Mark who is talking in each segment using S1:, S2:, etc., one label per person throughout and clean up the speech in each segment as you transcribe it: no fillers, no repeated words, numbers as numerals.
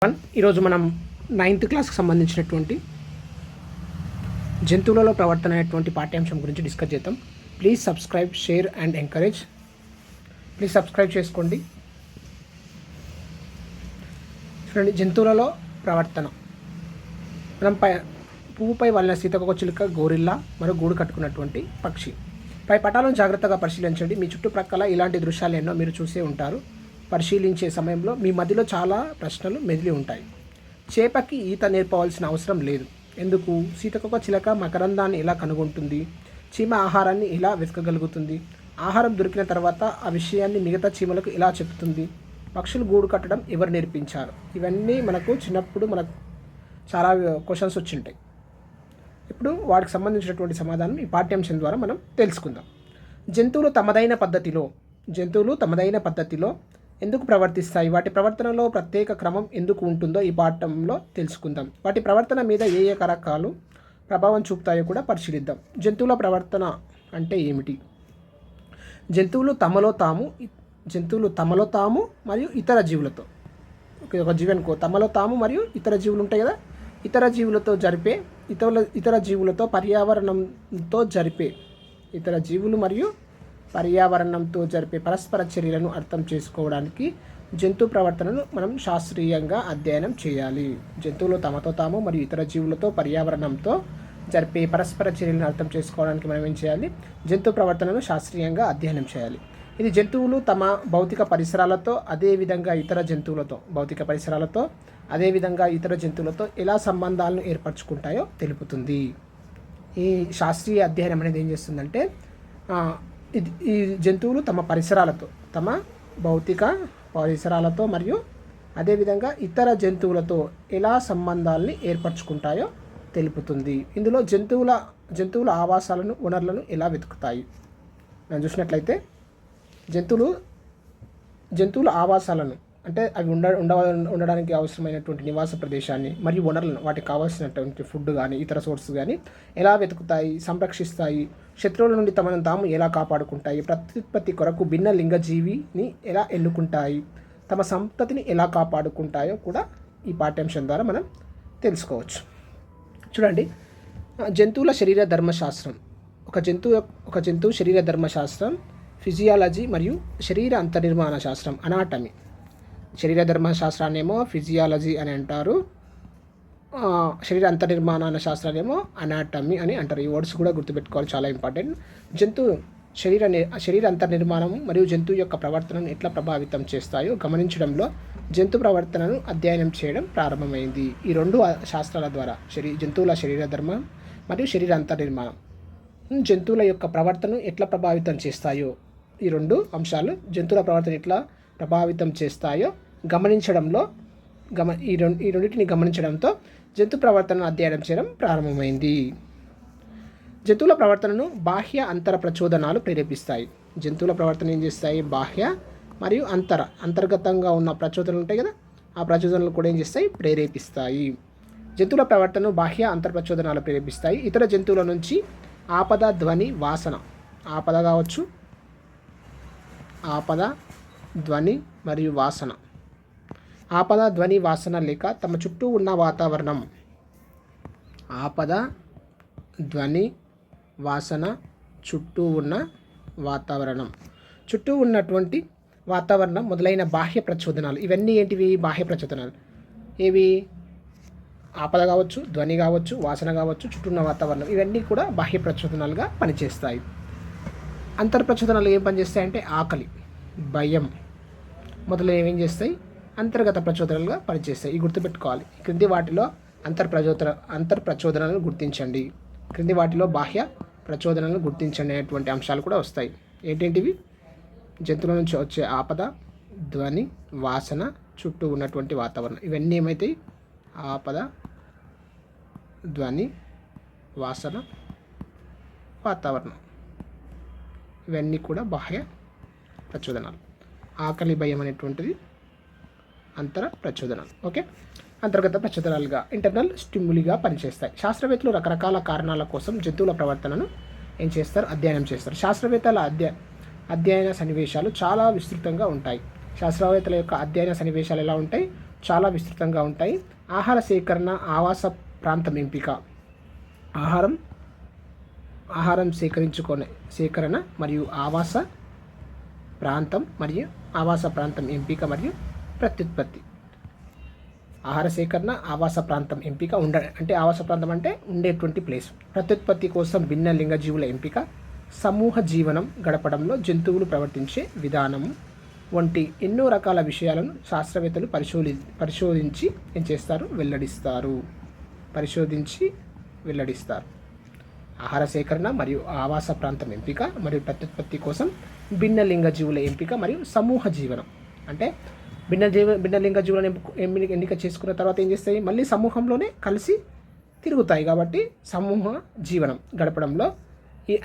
S1: ఈరోజు మనం 9th క్లాస్కి సంబంధించినటువంటి జంతువులలో ప్రవర్తన అనేటువంటి పాఠ్యాంశం గురించి డిస్కస్ చేద్దాం. Please subscribe, share and encourage. Please subscribe చేసుకోండి. చూడండి, జంతువులలో ప్రవర్తన. మనం పువ్వుపై వాళ్ళ సీతాకోకచిలుక, గోరిల్లా మరియు గూడు కట్టుకున్నటువంటి పక్షి. పై పటాలను జాగ్రత్తగా పరిశీలించండి. మీ చుట్టుప్రక్కల ఇలాంటి దృశ్యాలు ఎన్నో మీరు చూసే ఉంటారు. పరిశీలించే సమయంలో మీ మధ్యలో చాలా ప్రశ్నలు మెదిలి ఉంటాయి. చేపకి ఈత నేర్పవలసిన అవసరం లేదు. ఎందుకు? సీతాకోకచిలుక మకరందాన్ని ఎలా కనుగొంటుంది? చీమ ఆహారాన్ని ఎలా వెతకగలుగుతుంది? ఆహారం దొరికిన తర్వాత ఆ విషయాన్ని మిగతా చీమలకు ఎలా చెప్తుంది? పక్షులు గూడు కట్టడం ఎవరు నేర్పించారు? ఇవన్నీ మనకు చిన్నప్పుడు చాలా క్వశ్చన్స్ వచ్చింటాయి. ఇప్పుడు వాటికి సంబంధించినటువంటి సమాధానం ఈ పాఠ్యాంశం ద్వారా మనం తెలుసుకుందాం. జంతువులు తమదైన పద్ధతిలో ఎందుకు ప్రవర్తిస్తాయి? వాటి ప్రవర్తనలో ప్రత్యేక క్రమం ఎందుకు ఉంటుందో ఈ పాఠంలో తెలుసుకుందాం. వాటి ప్రవర్తన మీద ఏ కారకాలు ప్రభావం చూపుతాయో కూడా పరిశీలిద్దాం. జంతువుల ప్రవర్తన అంటే ఏమిటి? జంతువులు తమలో తాము మరియు ఇతర జీవులతో, ఒక జీవి అనుకో, తమలో తాము మరియు ఇతర జీవులు ఉంటాయి కదా, ఇతర పర్యావరణంతో జరిపే పరస్పర చర్యలను అర్థం చేసుకోవడానికి జంతు ప్రవర్తనను మనం శాస్త్రీయంగా అధ్యయనం చేయాలి. జంతువులు తమతో తాము మరియు ఇతర జీవులతో పర్యావరణంతో జరిపే పరస్పర చర్యలను అర్థం చేసుకోవడానికి మనం ఏం చేయాలి? జంతు ప్రవర్తనను శాస్త్రీయంగా అధ్యయనం చేయాలి. ఇది జంతువులు తమ భౌతిక పరిసరాలతో అదేవిధంగా ఇతర జంతువులతో ఎలా సంబంధాలను ఏర్పరచుకుంటాయో తెలుపుతుంది. ఈ శాస్త్రీయ అధ్యయనం అనేది ఏం చేస్తుందంటే, ఈ జంతువులు తమ భౌతిక పరిసరాలతో మరియు అదేవిధంగా ఇతర జంతువులతో ఎలా సంబంధాలని ఏర్పరచుకుంటాయో తెలుపుతుంది. ఇందులో జంతువుల ఆవాసాలను, వనరులను ఎలా వెతుకుతాయి? మనం చూసినట్లయితే జంతువుల ఆవాసాలను అంటే అవి ఉండడానికి అవసరమైనటువంటి నివాస ప్రదేశాన్ని మరియు వనరులను, వాటికి కావాల్సినటువంటి ఫుడ్ కానీ ఇతర సోర్స్ కానీ ఎలా వెతుకుతాయి, సంరక్షిస్తాయి? శత్రువుల నుండి తమను తాము ఎలా కాపాడుకుంటాయి? ప్రత్యుత్పత్తి కొరకు భిన్న లింగ జీవిని ఎలా ఎన్నుకుంటాయి? తమ సంతతిని ఎలా కాపాడుకుంటాయో కూడా ఈ పాఠ్యాంశం ద్వారా మనం తెలుసుకోవచ్చు. చూడండి, జంతువుల శరీర ధర్మశాస్త్రం. ఒక జంతువు శరీర ధర్మశాస్త్రం ఫిజియాలజీ మరియు శరీర అంతర్నిర్మాణ శాస్త్రం అనాటమీ. శరీర ధర్మశాస్త్రాన్ని ఏమో ఫిజియాలజీ అని అంటారు, శరీర అంతర్నిర్మాణ శాస్త్రాన్ని ఏమో అనాటమీ అని అంటారు. ఈ వర్డ్స్ కూడా గుర్తుపెట్టుకోవాలి, చాలా ఇంపార్టెంట్. జంతువు శరీర అంతర్నిర్మాణం మరియు జంతువు యొక్క ప్రవర్తనను ఎట్లా ప్రభావితం చేస్తాయో గమనించడంలో జంతు ప్రవర్తనను అధ్యయనం చేయడం ప్రారంభమైంది. ఈ రెండు శాస్త్రాల ద్వారా జంతువుల శరీర ధర్మం మరియు శరీర అంతర్నిర్మాణం జంతువుల యొక్క ప్రవర్తనను ఎట్లా ప్రభావితం చేస్తాయో, ఈ రెండు అంశాలు జంతువుల ప్రవర్తన ఎట్లా ప్రభావితం చేస్తాయో గమనించడంలో ఈ రెండింటిని గమనించడంతో జంతు ప్రవర్తనను అధ్యయనం చేయడం ప్రారంభమైంది. జంతువుల ప్రవర్తనను బాహ్య అంతర ప్రచోదనాలు ప్రేరేపిస్తాయి. జంతువుల ప్రవర్తన ఏం చేస్తాయి? బాహ్య మరియు అంతర్గతంగా ఉన్న ప్రచోదనలు ఉంటాయి కదా, ఆ ప్రచోదనలు కూడా ఏం చేస్తాయి? ప్రేరేపిస్తాయి. జంతువుల ప్రవర్తనను బాహ్య అంతర్ ప్రచోదనాలు ప్రేరేపిస్తాయి. ఇతర జంతువుల నుంచి ఆపద, ధ్వని, వాసన, ఆపద ధ్వని మరియు వాసన, ఆపద, ధ్వని, వాసన లేక తమ చుట్టూ ఉన్న వాతావరణం. ఆపద, ధ్వని, వాసన, చుట్టూ ఉన్నటువంటి వాతావరణం మొదలైన బాహ్య ప్రచోదనాలు. ఇవన్నీ ఏంటివి? బాహ్య ప్రచోదనాలు. ఏవి? ఆపద కావచ్చు, ధ్వని కావచ్చు, వాసన కావచ్చు, చుట్టూ ఉన్న వాతావరణం, ఇవన్నీ కూడా బాహ్య ప్రచోదనాలుగా పనిచేస్తాయి. అంతర్ ప్రచోదనాలు ఏం పనిచేస్తాయంటే ఆకలి, భయం మొదలైనవి ఏం చేస్తాయి? అంతర్గత ప్రచోదనాలుగా పనిచేస్తాయి. ఇవి గుర్తుపెట్టుకోవాలి. క్రింది వాటిలో అంతర్ ప్రచోదనాలను గుర్తించండి. క్రింది వాటిలో బాహ్య ప్రచోదనాలను గుర్తించండి అనేటువంటి అంశాలు కూడా వస్తాయి. ఏంటేంటివి? జంతువుల నుంచి వచ్చే ఆపద, ధ్వని, వాసన, చుట్టూ ఉన్నటువంటి వాతావరణం, ఇవన్నీ ఏమైతాయి? ఆపద, ధ్వని, వాసన, వాతావరణం, ఇవన్నీ కూడా బాహ్య ప్రచోదనాలు. ఆకలి, భయం అనేటువంటిది అంతర ప్రచోదనాలు. ఓకే, అంతర్గత ప్రచోదనాలుగా ఇంటర్నల్ స్టిమ్యులీగా పనిచేస్తాయి. శాస్త్రవేత్తలు రకరకాల కారణాల కోసం జంతువుల ప్రవర్తనను ఏం చేస్తారు? అధ్యయనం చేస్తారు. శాస్త్రవేత్తల అధ్యయన సన్నివేశాలు చాలా విస్తృతంగా ఉంటాయి. శాస్త్రవేత్తల యొక్క అధ్యయన సన్నివేశాలు ఎలా ఉంటాయి? చాలా విస్తృతంగా ఉంటాయి. ఆహార సేకరణ, ఆవాస ప్రాంతం ఎంపిక. ఆహారం సేకరణ మరియు ఆవాస ప్రాంతం ఎంపిక మరియు ప్రత్యుత్పత్తి. ఆహార సేకరణ, ఆవాస ప్రాంతం ఎంపిక అంటే ఆవాస ప్రాంతం అంటే ఉండేటువంటి ప్లేస్. ప్రత్యుత్పత్తి కోసం భిన్న లింగజీవుల ఎంపిక, సమూహ జీవనం గడపడంలో జంతువులు ప్రవర్తించే విధానం వంటి ఎన్నో రకాల విషయాలను శాస్త్రవేత్తలు పరిశోధించి ఏం చేస్తారు, వెల్లడిస్తారు. ఆహార సేకరణ మరియు ఆవాస ప్రాంతం ఎంపిక మరియు ప్రత్యుత్పత్తి కోసం భిన్న లింగజీవుల ఎంపిక మరియు సమూహ జీవనం అంటే భిన్న లింగజీవులను ఎన్నిక చేసుకున్న తర్వాత ఏం చేస్తాయి, మళ్ళీ సమూహంలోనే కలిసి తిరుగుతాయి. కాబట్టి సమూహ జీవనం గడపడంలో ఈ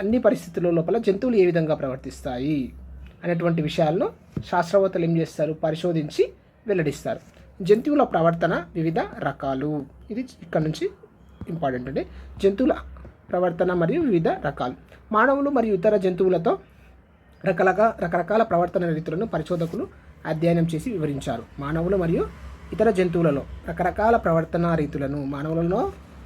S1: అన్ని పరిస్థితుల లోపల జంతువులు ఏ విధంగా ప్రవర్తిస్తాయి అనేటువంటి విషయాలను శాస్త్రవేత్తలు ఏం చేస్తారు, పరిశోధించి వెల్లడిస్తారు. జంతువుల ప్రవర్తన వివిధ రకాలు. ఇది ఇక్కడ నుంచి ఇంపార్టెంట్ అండి. జంతువుల ప్రవర్తన మరియు వివిధ రకాలు. మానవులు మరియు ఇతర జంతువులతో రకరకాల ప్రవర్తన రీతులను పరిశోధకులు అధ్యయనం చేసి వివరించారు. మానవులు మరియు ఇతర జంతువులలో రకరకాల ప్రవర్తన రీతులను, మానవులలో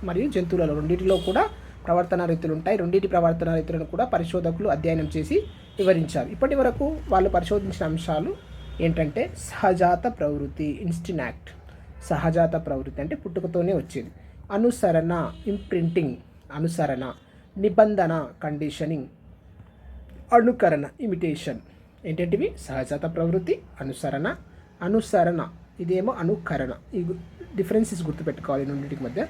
S1: మరియు జంతువులలో రెండింటిలో కూడా ప్రవర్తన రీతులు ఉంటాయి. రెండింటి ప్రవర్తన రీతులను కూడా పరిశోధకులు అధ్యయనం చేసి వివరించారు. ఇప్పటి వరకు వాళ్ళు పరిశోధించిన అంశాలు ఏంటంటే సహజాత ప్రవృత్తి, ఇన్స్టింక్ట్. సహజాత ప్రవృత్తి అంటే పుట్టుకతోనే వచ్చేది. అనుసరణ, ఇంప్రింటింగ్, అనుసరణ. నిబంధన, కండిషనింగ్. అనుకరణ, ఇమిటేషన్. ఏంటంటివి? సహజాత ప్రవృత్తి, అనుసరణ. ఇదేమో అనుకరణ. ఈ డిఫరెన్సెస్ గుర్తుపెట్టుకోవాలి, రెండింటికి మధ్య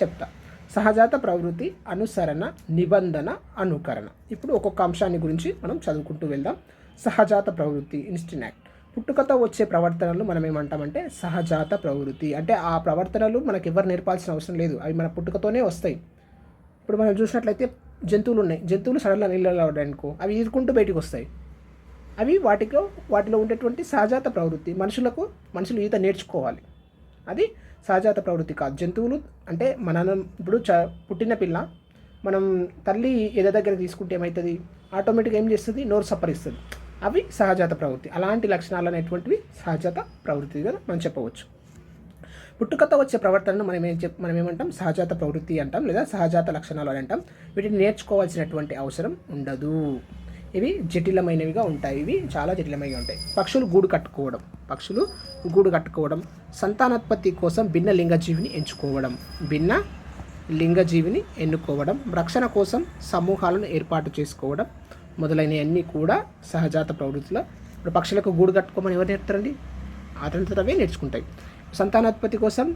S1: చెప్తా. సహజాత ప్రవృత్తి, అనుసరణ, నిబంధన, అనుకరణ. ఇప్పుడు ఒక్కొక్క అంశాన్ని గురించి మనం చదువుకుంటూ వెళ్దాం. సహజాత ప్రవృత్తి, ఇన్స్టింక్ట్. పుట్టుకతో వచ్చే ప్రవర్తనలు మనం ఏమంటామంటే సహజాత ప్రవృత్తి. అంటే ఆ ప్రవర్తనలు మనకు ఎవరు నేర్పాల్సిన అవసరం లేదు, అవి మన పుట్టుకతోనే వస్తాయి. ఇప్పుడు మనం చూసినట్లయితే జంతువులు ఉన్నాయి. జంతువులు సడన్గా నీళ్ళలో పడ్డాయనుకో అవి ఈదుకుంటూ బయటికి వస్తాయి. అవి వాటిలో ఉండేటువంటి సహజాత ప్రవృత్తి. మనుషులు ఈత నేర్చుకోవాలి, అది సహజాత ప్రవృత్తి కాదు. జంతువులు అంటే ఇప్పుడు పుట్టిన పిల్ల మనం తల్లి ఎద దగ్గర తీసుకుంటే ఏమవుతుంది, ఆటోమేటిక్గా ఏం చేస్తుంది, నోరు సప్పరిస్తుంది. అవి సహజాత ప్రవృత్తి. అలాంటి లక్షణాలు అనేటువంటివి సహజాత ప్రవృత్తిగా మనం చెప్పవచ్చు. పుట్టుకతో వచ్చే ప్రవర్తనను మనం ఏమంటాం, సహజాత ప్రవృత్తి అంటాం, లేదా సహజాత లక్షణాలు అని అంటాం. వీటిని నేర్చుకోవాల్సినటువంటి అవసరం ఉండదు. ఇవి జటిలమైనవిగా ఉంటాయి. ఇవి చాలా జటిలమైనవి ఉంటాయి. పక్షులు గూడు కట్టుకోవడం, సంతానోత్పత్తి కోసం భిన్న లింగజీవిని ఎన్నుకోవడం, రక్షణ కోసం సమూహాలను ఏర్పాటు చేసుకోవడం మొదలైనవన్నీ కూడా సహజాత ప్రవృత్తిలో. ఇప్పుడు పక్షులకు గూడు కట్టుకోమని ఎవరు నేర్పుతారండి? అతనితోవే నేర్చుకుంటాయి. సంతానోత్పత్తి కోసం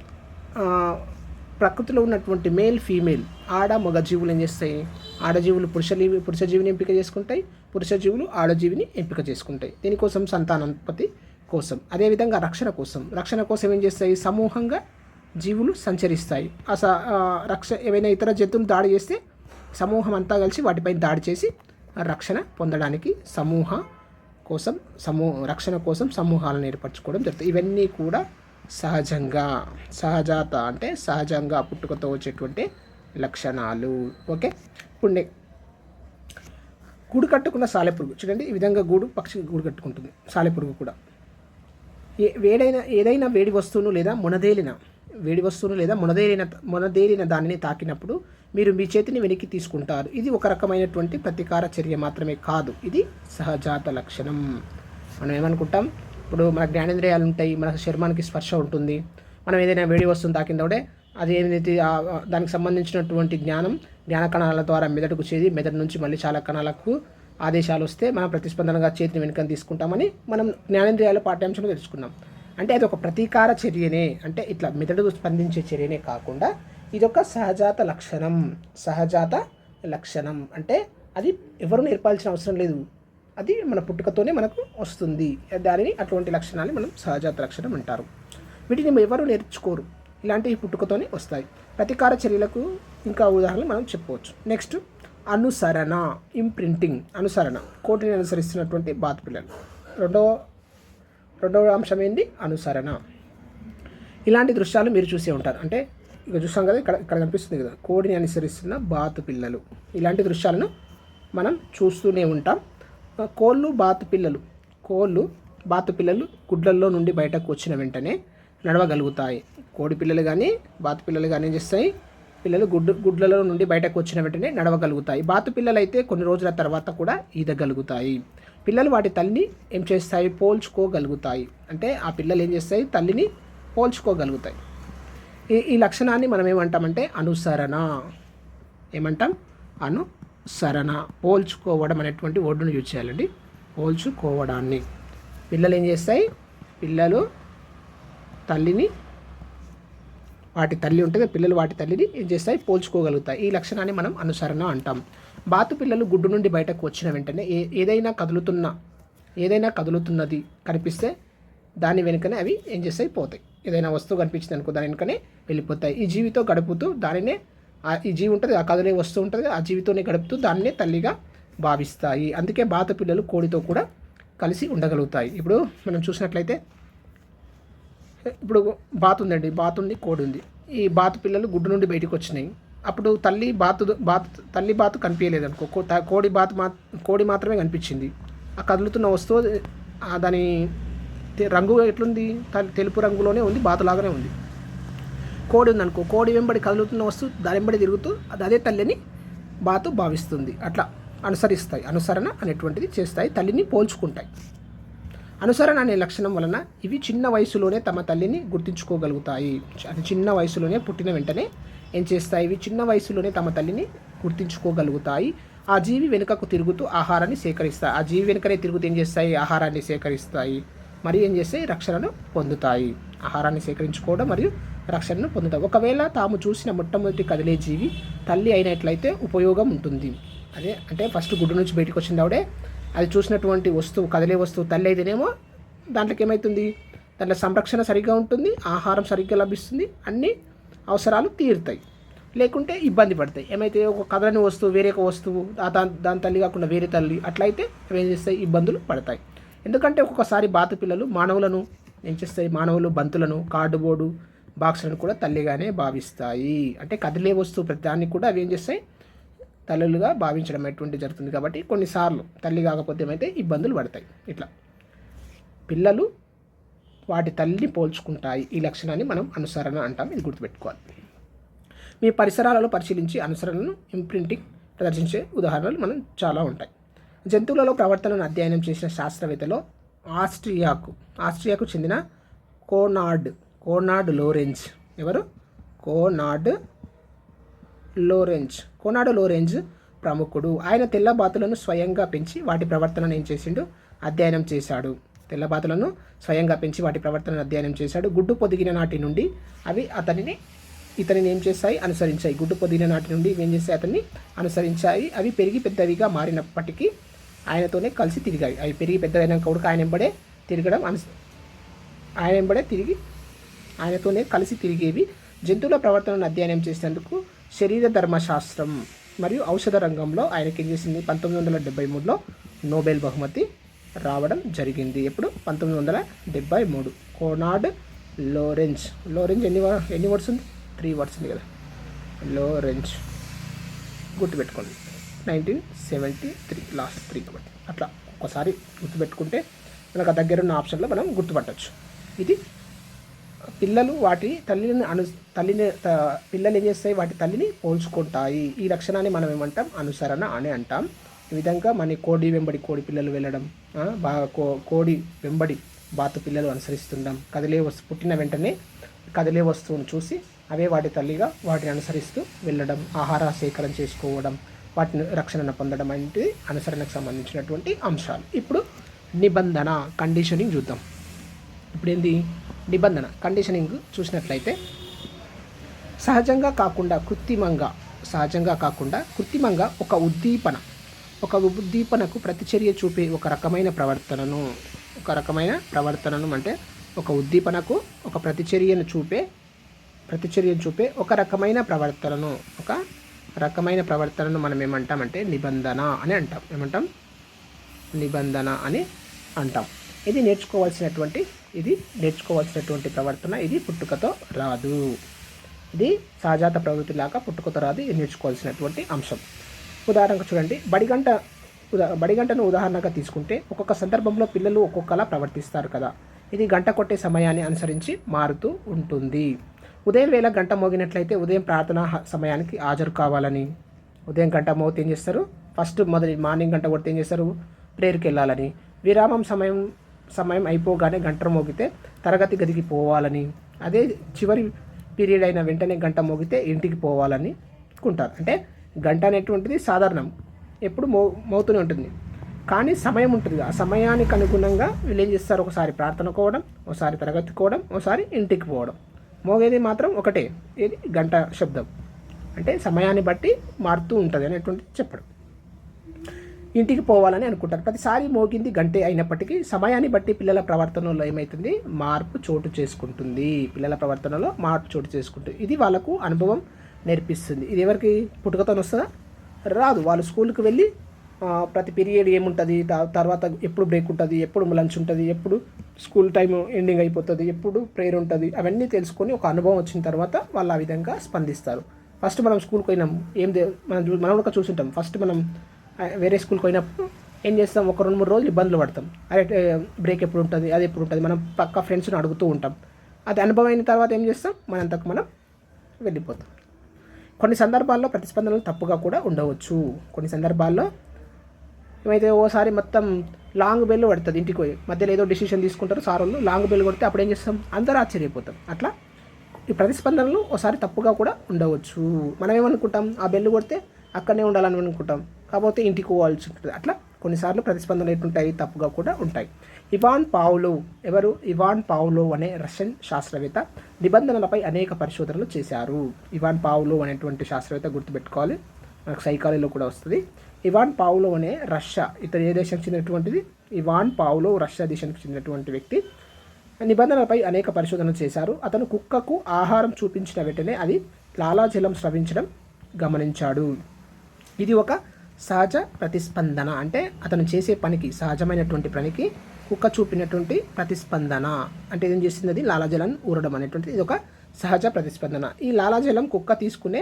S1: ప్రకృతిలో ఉన్నటువంటి మేల్, ఫీమేల్, ఆడ, మగ జీవులు ఏం చేస్తాయి, ఆడజీవులు పురుష జీవిని ఎంపిక చేసుకుంటాయి, పురుష జీవులు ఆడజీవిని ఎంపిక చేసుకుంటాయి. దీనికోసం సంతానోత్పత్తి కోసం. అదేవిధంగా రక్షణ కోసం ఏం చేస్తాయి, సమూహంగా జీవులు సంచరిస్తాయి. ఏవైనా ఇతర జంతువులు దాడి చేస్తే సమూహం అంతా కలిసి వాటిపై దాడి చేసి రక్షణ పొందడానికి రక్షణ కోసం సమూహాలను ఏర్పరచుకోవడం జరుగుతుంది. ఇవన్నీ కూడా సహజాత అంటే సహజంగా పుట్టుకతో వచ్చేటువంటి లక్షణాలు. ఓకే. ఇప్పుడు గూడు కట్టుకున్న సాలెపురుగు చూడండి, ఈ విధంగా పక్షి గూడు కట్టుకుంటుంది. సాలెపురుగు కూడా ఏదైనా వేడి వస్తువును లేదా మునదేలిన దానిని తాకినప్పుడు మీరు మీ చేతిని వెనక్కి తీసుకుంటారు. ఇది ఒక రకమైనటువంటి ప్రతీకార చర్య మాత్రమే కాదు, ఇది సహజాత లక్షణం. మనం ఏమనుకుంటాం, ఇప్పుడు మన జ్ఞానేంద్రియాలు ఉంటాయి, మన శరీరానికి స్పర్శ ఉంటుంది. మనం ఏదైనా వేడి వస్తువును తాకిందంటే అది ఏదైతే దానికి సంబంధించినటువంటి జ్ఞాన కణాల ద్వారా మెదడుకు చేరి మెదడు నుంచి మళ్ళీ చాలా కణాలకు ఆదేశాలు వస్తే మనం ప్రతిస్పందనగా చేతిని వెనుకని తీసుకుంటామని మనం జ్ఞానేంద్రియాల పాఠ్యాంశంలో తెలుసుకున్నాం. అంటే అది ఒక ప్రతీకార చర్యనే, అంటే ఇట్లా మెదడు స్పందించే చర్యనే కాకుండా ఇదొక సహజాత లక్షణం. అంటే అది ఎవరు నేర్పాల్సిన అవసరం లేదు, అది మన పుట్టుకతోనే మనకు వస్తుంది. దానిని అటువంటి లక్షణాన్ని మనం సహజాత లక్షణం అంటారు. వీటిని ఎవరు నేర్చుకోరు, ఇలాంటివి పుట్టుకతోనే వస్తాయి. ప్రతీకార చర్యలకు ఇంకా ఉదాహరణలు మనం చెప్పవచ్చు. నెక్స్ట్ అనుసరణ, ఇంప్రింటింగ్. అనుసరణ, కోటిని అనుసరిస్తున్నటువంటి బాతుపిల్లలు. రెండవ అంశం ఏంటి, అనుసరణ. ఇలాంటి దృశ్యాలు మీరు చూసే ఉంటారు. అంటే ఇక చూస్తాం కదా, ఇక్కడ కనిపిస్తుంది కదా, కోడిని అనుసరిస్తున్న బాతుపిల్లలు. ఇలాంటి దృశ్యాలను మనం చూస్తూనే ఉంటాం. బాతుపిల్లలు గుడ్లల్లో నుండి బయటకు వచ్చిన వెంటనే నడవగలుగుతాయి. కోడి పిల్లలు కానీ బాతు పిల్లలు కానీ ఏం చేస్తాయి, పిల్లలు గుడ్లలో నుండి బయటకు వచ్చిన వెంటనే నడవగలుగుతాయి. బాతు పిల్లలు అయితే కొన్ని రోజుల తర్వాత కూడా ఈదగలుగుతాయి. పిల్లలు వాటి తల్లిని ఏం చేస్తాయి, పోల్చుకోగలుగుతాయి. అంటే ఆ పిల్లలు ఏం చేస్తాయి, తల్లిని పోల్చుకోగలుగుతాయి. ఈ లక్షణాన్ని మనం ఏమంటామంటే అనుసరణ. ఏమంటాం, అనుసరణ. పోల్చుకోవడం అనేటువంటి వర్డ్ను యూజ్ చేయాలండి. పోల్చుకోవడాన్ని. పిల్లలు ఏం చేస్తాయి, పిల్లలు తల్లిని, వాటి తల్లి ఉంటుంది, పిల్లలు వాటి తల్లిని ఏం చేస్తాయి, పోల్చుకోగలుగుతాయి. ఈ లక్షణాన్ని మనం అనుసరణ అంటాం. బాతు పిల్లలు గుడ్డు నుండి బయటకు వచ్చిన వెంటనే ఏదైనా కదులుతున్నది కనిపిస్తే దాని వెనుకనే అవి ఏం చేస్తాయి, పోతాయి. ఏదైనా వస్తువు కనిపించింది అనుకో, దాని వెనుకనే వెళ్ళిపోతాయి. ఈ జీవితో గడుపుతూ దానినే, ఈ జీవి ఉంటుంది, ఆ కదిలే వస్తువు ఉంటుంది, ఆ జీవితోనే గడుపుతూ దాన్నే తల్లిగా భావిస్తాయి. అందుకే బాతు పిల్లలు కోడితో కూడా కలిసి ఉండగలుగుతాయి. ఇప్పుడు మనం చూసినట్లయితే, ఇప్పుడు బాతు ఉందండి, బాతు ఉంది, కోడి ఉంది. ఈ బాతు పిల్లలు గుడ్డు నుండి బయటకు వచ్చినాయి. అప్పుడు తల్లి బాతు కనిపించలేదు అనుకో, కోడి మాత్రమే కనిపించింది. ఆ కదులుతున్న వస్తువు దాని రంగు ఎట్లుంది, తెలుపు రంగులోనే ఉంది, బాతులాగానే ఉంది. కోడి ఉందనుకో, కోడి వెంబడి కదులుతున్న వస్తువు దాని వెంబడి తిరుగుతూ అదే తల్లిని బాతు భావిస్తుంది. అట్లా అనుసరిస్తాయి. అనుసరణ అనేటువంటిది చేస్తాయి, తల్లిని పోల్చుకుంటాయి. అనుసరణ అనే లక్షణం వలన ఇవి చిన్న వయసులోనే తమ తల్లిని గుర్తించుకోగలుగుతాయి. అది చిన్న వయసులోనే, పుట్టిన వెంటనే ఏం చేస్తాయి, ఇవి చిన్న వయసులోనే తమ తల్లిని గుర్తించుకోగలుగుతాయి. ఆ జీవి వెనుకకు తిరుగుతూ ఆహారాన్ని సేకరిస్తాయి. ఆ జీవి వెనుకనే తిరుగుతూ ఏం చేస్తాయి, ఆహారాన్ని సేకరిస్తాయి. మరియు ఏం చేస్తాయి, రక్షణను పొందుతాయి. ఆహారాన్ని సేకరించుకోవడం మరియు రక్షణను పొందుతాయి. ఒకవేళ తాము చూసిన మొట్టమొదటి కదిలే జీవి తల్లి అయినట్లయితే ఉపయోగం ఉంటుంది. అదే అంటే ఫస్ట్ గుడ్డు నుంచి బయటకు వచ్చింది ఆవిడే, అది చూసినటువంటి వస్తువు, కదిలే వస్తువు తల్లి అయితేనేమో దాంట్లోకి ఏమవుతుంది, దాంట్లో సంరక్షణ సరిగ్గా ఉంటుంది, ఆహారం సరిగ్గా లభిస్తుంది, అన్ని అవసరాలు తీరుతాయి. లేకుంటే ఇబ్బంది పడతాయి. ఏమైతే ఒక కదలని వస్తువు వేరే ఒక వస్తువు, దాని తల్లి కాకుండా వేరే తల్లి, అట్లయితే అవి ఏం చేస్తాయి, ఇబ్బందులు పడతాయి. ఎందుకంటే ఒక్కొక్కసారి బాతు పిల్లలు మానవులను ఏం చేస్తాయి, మానవులు బంతులను, కార్డుబోర్డు బాక్సులను కూడా తల్లిగానే భావిస్తాయి. అంటే కదిలే వస్తువు ప్రతిదాన్ని కూడా అవి ఏం చేస్తాయి, తల్లులుగా భావించడం అటువంటి జరుగుతుంది. కాబట్టి కొన్నిసార్లు తల్లి కాకపోతే ఏమైతే ఇబ్బందులు పడతాయి. ఇట్లా పిల్లలు వాటి తల్లిని పోల్చుకుంటాయి. ఈ లక్షణాన్ని మనం అనుసరణ అంటాం. ఇది గుర్తుపెట్టుకోవాలి. మీ పరిసరాలలో పరిశీలించి అనుసరణను ఇంప్రింటింగ్ ప్రదర్శించే ఉదాహరణలు మనం చాలా ఉంటాయి. జంతువులలో ప్రవర్తనను అధ్యయనం చేసిన శాస్త్రవేత్తలో ఆస్ట్రియాకు చెందిన కోనార్డ్ లోరెంజ్. ఎవరు? కోనార్డ్ లోరెంజ్ ప్రముఖుడు. ఆయన తెల్లబాతులను స్వయంగా పెంచి వాటి ప్రవర్తనను ఏం చేసిండు, అధ్యయనం చేశాడు. తెల్లబాతులను స్వయంగా పెంచి వాటి ప్రవర్తనను అధ్యయనం చేశాడు. గుడ్డు పొదిగిన నాటి నుండి అవి ఇతనిని ఏం చేస్తాయి, అనుసరించాయి. గుడ్డు పొదిగిన నాటి నుండి ఏం చేస్తాయి, అతన్ని అనుసరించాయి. అవి పెరిగి పెద్దవిగా మారినప్పటికీ ఆయనతోనే కలిసి తిరిగాయి. అవి పెరిగి పెద్దదైనాక కూడా ఆయన వెంబడే ఆయనతోనే కలిసి తిరిగేవి. జంతువుల ప్రవర్తనను అధ్యయనం చేసేందుకు శరీర ధర్మశాస్త్రం మరియు ఔషధ రంగంలో ఆయనకి ఏం చేసింది, 1973లో నోబెల్ బహుమతి రావడం జరిగింది. ఎప్పుడు? 1973. కోనార్డ్ లోరెంజ్ ఎన్ని వర్డ్స్ ఉంది? 3 వర్డ్స్ ఉంది కదా. లోరెంజ్ గుర్తుపెట్టుకోండి. 1973 లాస్ట్ 3 కాబట్టి అట్లా ఒకసారి గుర్తుపెట్టుకుంటే మనకు ఆ దగ్గరున్న ఆప్షన్లో మనం గుర్తుపట్టచ్చు. ఇది పిల్లలు వాటి పిల్లలు ఏం చేస్తాయి, వాటి తల్లిని పోల్చుకుంటాయి. ఈ లక్షణాన్ని మనం ఏమంటాం, అనుసరణ అని అంటాం. ఈ విధంగా మన కోడి వెంబడి కోడి పిల్లలు వెళ్ళడం, కోడి వెంబడి బాతు పిల్లలు అనుసరిస్తుండడం, పుట్టిన వెంటనే కదిలే వస్తువును చూసి అవే వాటి తల్లిగా వాటిని అనుసరిస్తూ వెళ్ళడం, ఆహార సేకరణ చేసుకోవడం, వాటిని రక్షణను పొందడం అంటే అనుసరణకు సంబంధించినటువంటి అంశాలు. ఇప్పుడు నిబంధన, కండిషనింగ్ చూద్దాం. ఇప్పుడు ఏంది నిబంధన, కండిషనింగ్ చూసినట్లయితే సహజంగా కాకుండా కృత్రిమంగా ఒక ఉద్దీపనకు ప్రతిచర్య చూపే ఒక రకమైన ప్రవర్తనను అంటే ఒక ఉద్దీపనకు ఒక ప్రతిచర్యను చూపే ఒక రకమైన ప్రవర్తనను మనం ఏమంటామంటే నిబంధన అని అంటాం. నిబంధన అని అంటాం. ఇది నేర్చుకోవాల్సినటువంటి ప్రవర్తన. ఇది పుట్టుకతో రాదు. ఇది సహజాత ప్రవృత్తి లాగా పుట్టుకతో రాదు. ఇది నేర్చుకోవాల్సినటువంటి అంశం. ఉదాహరణకు చూడండి, బడిగంటను ఉదాహరణగా తీసుకుంటే ఒక్కొక్క సందర్భంలో పిల్లలు ఒక్కొక్కలా ప్రవర్తిస్తారు కదా. ఇది గంట కొట్టే సమయాన్ని అనుసరించి మారుతూ ఉంటుంది. ఉదయం వేళ గంట మోగినట్లయితే ఉదయం ప్రార్థనా సమయానికి హాజరు కావాలని. ఉదయం గంట మోగితే ఏం చేస్తారు? ఫస్ట్ మార్నింగ్ గంట కొడితే ఏం చేస్తారు? ప్రేయర్కి వెళ్ళాలని. విరామం సమయం అయిపోగానే గంట మోగితే తరగతి గదికి పోవాలని. అదే చివరి పీరియడ్ అయిన వెంటనే గంట మోగితే ఇంటికి పోవాలని అనుకుంటారు. అంటే గంట అనేటువంటిది సాధారణం, ఎప్పుడు మోతూనే ఉంటుంది, కానీ సమయం ఉంటుంది. ఆ సమయానికి అనుగుణంగా వీళ్ళు ఏం చేస్తారు? ఒకసారి ప్రార్థనకోవడం, ఒకసారి తరగతికోవడం, ఒకసారి ఇంటికి పోవడం. మోగేది మాత్రం ఒకటే, ఇది గంట శబ్దం. అంటే సమయాన్ని బట్టి మారుతూ ఉంటుంది అనేటువంటిది చెప్పడం. ఇంటికి పోవాలని అనుకుంటారు. ప్రతిసారి మోగింది గంటే అయినప్పటికీ సమయాన్ని బట్టి పిల్లల ప్రవర్తనలో ఏమవుతుంది? మార్పు చోటు చేసుకుంటుంది. ఇది వాళ్ళకు అనుభవం నేర్పిస్తుంది. ఇది ఎవరికి పుట్టుకతో వస్తుందా? రాదు. వాళ్ళు స్కూల్కి వెళ్ళి ప్రతి పీరియడ్ ఏముంటుంది, తర్వాత ఎప్పుడు బ్రేక్ ఉంటుంది, ఎప్పుడు లంచ్ ఉంటుంది, ఎప్పుడు స్కూల్ టైం ఎండింగ్ అయిపోతుంది, ఎప్పుడు ప్రేయర్ ఉంటుంది, అవన్నీ తెలుసుకొని ఒక అనుభవం వచ్చిన తర్వాత వాళ్ళు ఆ విధంగా స్పందిస్తారు. ఫస్ట్ మనం స్కూల్కి పోయినాం, మనం కూడా చూసుంటాం. ఫస్ట్ మనం వేరే స్కూల్కి పోయినప్పుడు ఏం చేస్తాం? ఒక 2-3 రోజులు ఇబ్బందులు పడతాం. అదే బ్రేక్ ఎప్పుడు ఉంటుంది, అది ఎప్పుడు ఉంటుంది, మనం పక్క ఫ్రెండ్స్ని అడుగుతూ ఉంటాం. అది అనుభవం అయిన తర్వాత ఏం చేస్తాం? మనంతకు మనం వెళ్ళిపోతాం. కొన్ని సందర్భాల్లో ప్రతిస్పందనలు తప్పుగా కూడా ఉండవచ్చు. కొన్ని సందర్భాల్లో ఏమైతే ఓసారి మొత్తం లాంగ్ బెల్ పడుతుంది, ఇంటికి పోయి మధ్యలో ఏదో డిసిషన్ తీసుకుంటారు సార్ వాళ్ళు, లాంగ్ బెల్ కొడితే అప్పుడు ఏం చేస్తాం? అందరూ ఆశ్చర్యపోతాం. అట్లా ఈ ప్రతిస్పందనలు ఒకసారి తప్పుగా కూడా ఉండవచ్చు. మనం ఏమనుకుంటాం? ఆ బెల్ కొడితే అక్కడనే ఉండాలని అనుకుంటాం, కాకపోతే ఇంటికి పోవాల్సి ఉంటుంది. అట్లా కొన్నిసార్లు ప్రతిస్పందనలు ఎటుంటాయి? తప్పుగా కూడా ఉంటాయి. ఇవాన్ పావ్లోవ్ అనే రష్యన్ శాస్త్రవేత్త నిబంధనలపై అనేక పరిశోధనలు చేశారు. ఇవాన్ పావ్లోవ్ అనేటువంటి శాస్త్రవేత్త గుర్తుపెట్టుకోవాలి, మనకు సైకాలజీలో కూడా వస్తుంది. ఇవాన్ పావ్లోవ్ అనే ఇతను ఏ దేశానికి చెందినటువంటిది? ఇవాన్ పావ్లోవ్ రష్యా దేశానికి చెందినటువంటి వ్యక్తి. నిబంధనలపై అనేక పరిశోధనలు చేశారు. అతను కుక్కకు ఆహారం చూపించిన వెంటనే అది లాలాజలం స్రవించడం గమనించాడు. ఇది ఒక సహజ ప్రతిస్పందన. అంటే అతను చేసే పనికి, సహజమైనటువంటి పనికి కుక్క చూపినటువంటి ప్రతిస్పందన. అంటే ఏం చేసింది? అది లాలాజలం ఊరడం అనేటువంటిది ఇది ఒక సహజ ప్రతిస్పందన. ఈ లాలాజలం కుక్క తీసుకునే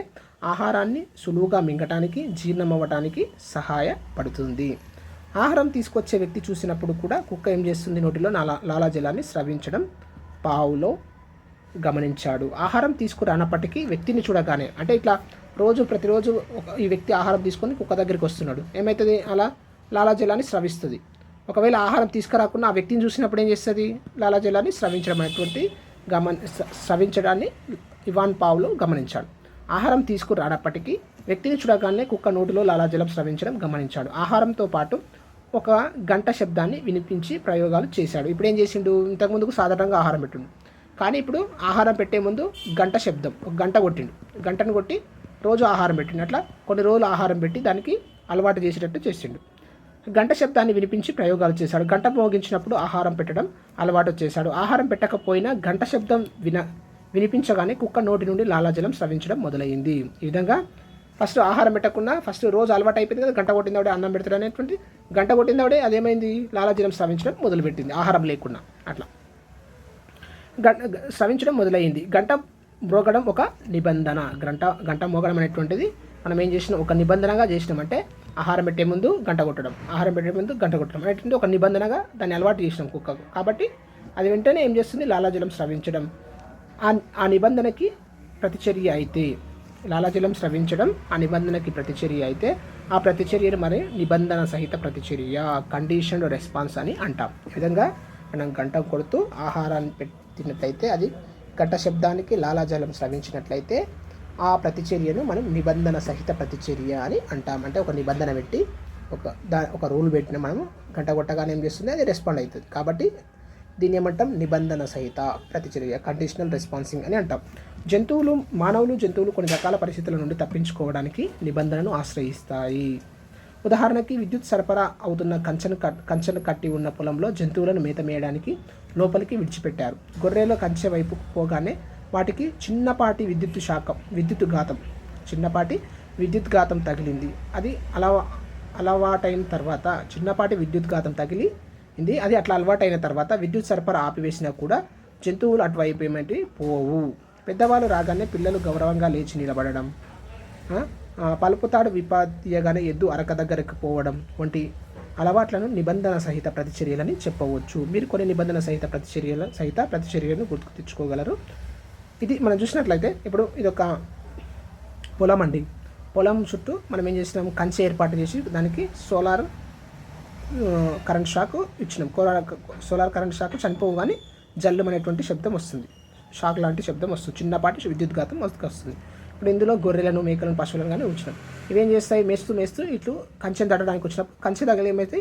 S1: ఆహారాన్ని సులువుగా మింగటానికి, జీర్ణమవ్వటానికి సహాయపడుతుంది. ఆహారం తీసుకొచ్చే వ్యక్తి చూసినప్పుడు కూడా కుక్క ఏం చేస్తుంది? నోటిలో లాలాజలాన్ని స్రవించడం పావ్లోవ్ గమనించాడు. ఆహారం తీసుకురానప్పటికీ వ్యక్తిని చూడగానే, అంటే ఇట్లా ప్రతిరోజు ఈ వ్యక్తి ఆహారం తీసుకొని కుక్క దగ్గరికి వస్తున్నాడు, ఏమవుతుంది? అలా లాలాజలాన్ని స్రవిస్తుంది. ఒకవేళ ఆహారం తీసుకురాకుండా ఆ వ్యక్తిని చూసినప్పుడు ఏం చేస్తుంది? లాలాజలాన్ని స్రవించడాన్ని ఇవాన్ పావ్లోవ్ గమనించాడు. ఆహారం తీసుకురానప్పటికీ వ్యక్తిని చూడగానే కుక్క నోటిలో లాలాజలం స్రవించడం గమనించాడు. ఆహారంతో పాటు ఒక గంట శబ్దాన్ని వినిపించి ప్రయోగాలు చేశాడు. ఇప్పుడు ఏం చేసిండు? ఇంతకుముందుకు సాధారణంగా ఆహారం పెట్టిండు, కానీ ఇప్పుడు ఆహారం పెట్టే ముందు గంట శబ్దం, ఒక గంట కొట్టిండు. గంటను కొట్టి రోజు ఆహారం పెట్టిండు. అట్లా కొన్ని రోజులు ఆహారం పెట్టి దానికి అలవాటు చేసేటట్టు చేసిండు. గంట శబ్దాన్ని వినిపించి ప్రయోగాలు చేశాడు. గంట మోగించినప్పుడు ఆహారం పెట్టడం అలవాటు చేశాడు. ఆహారం పెట్టకపోయినా గంట శబ్దం వినిపించగానే కుక్క నోటి నుండి లాలాజలం స్రవించడం మొదలైంది. ఈ విధంగా ఫస్ట్ ఆహారం పెట్టకుండా రోజు అలవాటు అయిపోయింది కదా, గంట కొట్టిందాడే అన్నం పెడతాడు అనేటువంటి, గంట కొట్టిందాడే అదేమైంది? లాలాజలం స్రవించడం మొదలుపెట్టింది ఆహారం లేకుండా. అట్లా స్రవించడం మొదలైంది. గంట మ్రోగడం ఒక నిబంధన. గంట మోగడం అనేటువంటిది మనం ఏం చేసినాం? ఒక నిబంధనగా చేసినామంటే ఆహారం పెట్టే ముందు గంట కొట్టడం, ఆహారం పెట్టే ముందు గంట కొట్టడం అనేటువంటి ఒక నిబంధనగా దాన్ని అలవాటు చేసినాం కుక్కకు. కాబట్టి అది వెంటనే ఏం చేస్తుంది? లాలాజలం స్రవించడం. ఆ నిబంధనకి ప్రతిచర్య అయితే, లాలాజలం స్రవించడం ఆ నిబంధనకి ప్రతిచర్య అయితే, ఆ ప్రతిచర్యను మరి నిబంధన సహిత ప్రతిచర్య, కండిషన్డ్ రెస్పాన్స్ అని అంటాం. ఈ విధంగా మనం గంట కొడుతూ ఆహారాన్ని పెట్టినట్లయితే, అది గంట శబ్దానికి లాలాజలం స్రవించినట్లయితే ఆ ప్రతిచర్యను మనం నిబంధన సహిత ప్రతిచర్య అని అంటాం. అంటే ఒక నిబంధన పెట్టి ఒక రూల్ పెట్టిన మనము గంట కొట్టగానే ఏం చేస్తుంది? అది రెస్పాండ్ అవుతుంది. కాబట్టి దీన్ని ఏమంటాం? నిబంధన సహిత ప్రతిచర్య, కండిషనల్ రెస్పాన్సింగ్ అని అంటాం. మానవులు జంతువులు కొన్ని రకాల పరిస్థితుల నుండి తప్పించుకోవడానికి నిబంధనను ఆశ్రయిస్తాయి. ఉదాహరణకి విద్యుత్ సరఫరా అవుతున్న కంచెను కట్టి ఉన్న పొలంలో జంతువులను మేత మేయడానికి లోపలికి విడిచిపెట్టారు. గొర్రెల కంచె వైపు పోగానే వాటికి చిన్నపాటి విద్యుత్ ఘాతం తగిలింది. అది అలవాటైన తర్వాత చిన్నపాటి విద్యుత్ ఘాతం తగిలింది. అది అట్లా అలవాటైన తర్వాత విద్యుత్ సరఫరా ఆపివేసినా కూడా జంతువులు అటువైపు ఏమంటే పోవు. పెద్దవాళ్ళు రాగానే పిల్లలు గౌరవంగా లేచి నిలబడడం, పలుపుతాడు విపాతీయగానే ఎద్దు అరక దగ్గరకు పోవడం వంటి అలవాట్లను నిబంధన సహిత ప్రతిచర్యలని చెప్పవచ్చు. మీరు కొన్ని నిబంధన సహిత ప్రతిచర్యలను గుర్తుకు తెచ్చుకోగలరు. ఇది మనం చూసినట్లయితే ఇప్పుడు ఇదొక పొలం అండి. పొలం చుట్టూ మనం ఏం చేసినాము, కంచె ఏర్పాటు చేసి దానికి సోలార్ కరెంట్ షాక్ ఇచ్చినాం. సోలార్ కరెంట్ షాక్ చనిపోగానే జల్లుమనేటువంటి శబ్దం వస్తుంది, షాక్ లాంటి శబ్దం వస్తుంది, చిన్నపాటి విద్యుద్ఘాతం వస్తుంది. ఇప్పుడు ఇందులో గొర్రెలను, మేకలను, పశువులను కానీ ఉంచినాం. ఇవేం చేస్తాయి, మేస్తూ ఇట్లు కంచెను దాటడానికి వచ్చినప్పుడు కంచె తగిలి ఏమైతే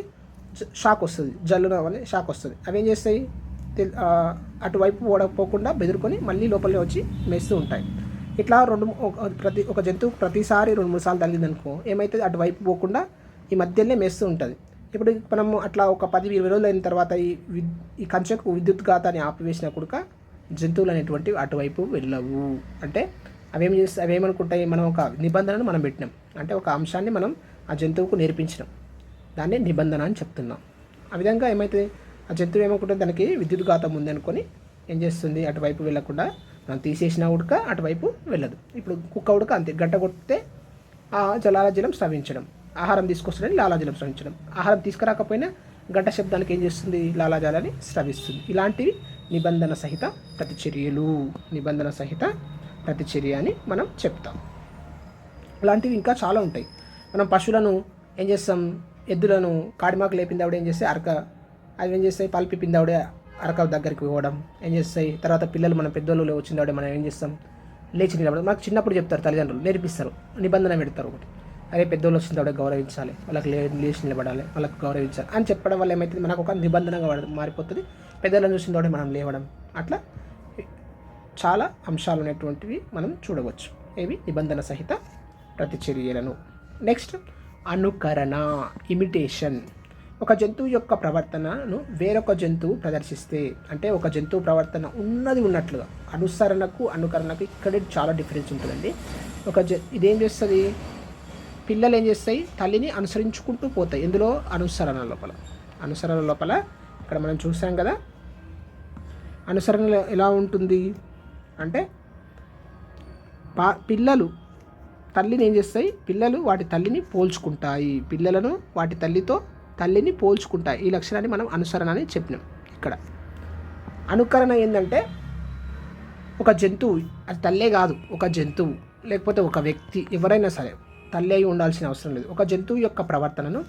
S1: షాక్ వస్తుంది, జల్లున వల్ల షాక్ వస్తుంది. అవి ఏం చేస్తాయి, అటువైపు ఓడకపోకుండా బెదురుకొని మళ్ళీ లోపలే వచ్చి మేస్తూ ఉంటాయి. ఇట్లా ఒక జంతువు ప్రతిసారి 2-3 సార్లు తగిలిందనుకో ఏమైతే అటువైపు పోకుండా ఈ మధ్యలోనే మేస్తూ ఉంటుంది. ఇప్పుడు మనం అట్లా ఒక 10-20 రోజులు అయిన తర్వాత ఈ కంచెకు విద్యుద్ఘాతాన్ని ఆపివేసిన కూడక జంతువులు అనేటువంటివి అటువైపు వెళ్ళవు. అంటే అవేమనుకుంటాయి, మనం ఒక నిబంధనను మనం పెట్టినాం, అంటే ఒక అంశాన్ని మనం ఆ జంతువుకు నేర్పించినాం, దాన్ని నిబంధన అని చెప్తున్నాం. ఆ విధంగా ఏమైతే ఆ జంతువు ఏమనుకుంటుంది, దానికి విద్యుద్ఘాతం ఉంది అనుకొని ఏం చేస్తుంది, అటువైపు వెళ్ళకుండా మనం తీసేసిన ఉడక అటువైపు వెళ్ళదు. ఇప్పుడు కుక్క ఉడక అంతే, గంట కొడితే ఆ లాలాజలం స్రవించడం, ఆహారం తీసుకొస్తుందని లాలాజలం స్రవించడం, ఆహారం తీసుకురాకపోయినా గంట శబ్దానికి ఏం చేస్తుంది, లాలాజలాన్ని స్రవిస్తుంది. ఇలాంటివి నిబంధన సహిత ప్రతిచర్య అని మనం చెప్తాం. ఇలాంటివి ఇంకా చాలా ఉంటాయి. మనం పశువులను ఏం చేస్తాం, ఎద్దులను కాడిమాకు లేపిందావిడ ఏం చేస్తే అవి ఏం చేస్తాయి, పల్పి పిందావిడే అరక దగ్గరికి పోవడం ఏం చేస్తాయి. తర్వాత పిల్లలు మన పెద్దోళ్ళు వచ్చిందావిడే మనం ఏం చేస్తాం, లేచి నిలబడడం. మనకు చిన్నప్పుడు చెప్తారు, తల్లిదండ్రులు నేర్పిస్తారు, నిబంధన పెడతారు ఒకటి, అరే పెద్దోళ్ళు వచ్చిందావిడే గౌరవించాలి, వాళ్ళకి లేచి నిలబడాలి, వాళ్ళకి గౌరవించాలి అని చెప్పడం వల్ల ఏమైతుంది, మనకు ఒక నిబంధనగా మారిపోతుంది. పెద్దలను చూసిందావిడే మనం లేవడం, అట్లా చాలా అంశాలు అనేటువంటివి మనం చూడవచ్చు. ఇవి నిబంధన సహిత ప్రతిచర్యలను. నెక్స్ట్ అనుకరణ, ఇమిటేషన్. ఒక జంతువు యొక్క ప్రవర్తనను వేరొక జంతువు ప్రదర్శిస్తే, అంటే ఒక జంతువు ప్రవర్తన ఉన్నట్లుగా, అనుకరణకు ఇక్కడ చాలా డిఫరెన్స్ ఉంటుందండి. ఇదేం చేస్తుంది, పిల్లలు ఏం చేస్తాయి, తల్లిని అనుసరించుకుంటూ పోతాయి. ఎందులో, అనుసరణ లోపల ఇక్కడ మనం చూసాం కదా. అనుసరణ ఎలా ఉంటుంది అంటే, పిల్లలు తల్లిని ఏం చేస్తాయి, పిల్లలు వాటి తల్లిని పోల్చుకుంటాయి, పిల్లలను వాటి తల్లిని పోల్చుకుంటాయి. ఈ లక్షణాన్ని మనం అనుసరణ అని చెప్పినాం. ఇక్కడ అనుకరణ ఏంటంటే, ఒక జంతువు, అది తల్లే కాదు, ఒక జంతువు లేకపోతే ఒక వ్యక్తి, ఎవరైనా సరే తల్లి అయి ఉండాల్సిన అవసరం లేదు. ఒక జంతువు యొక్క ప్రవర్తనను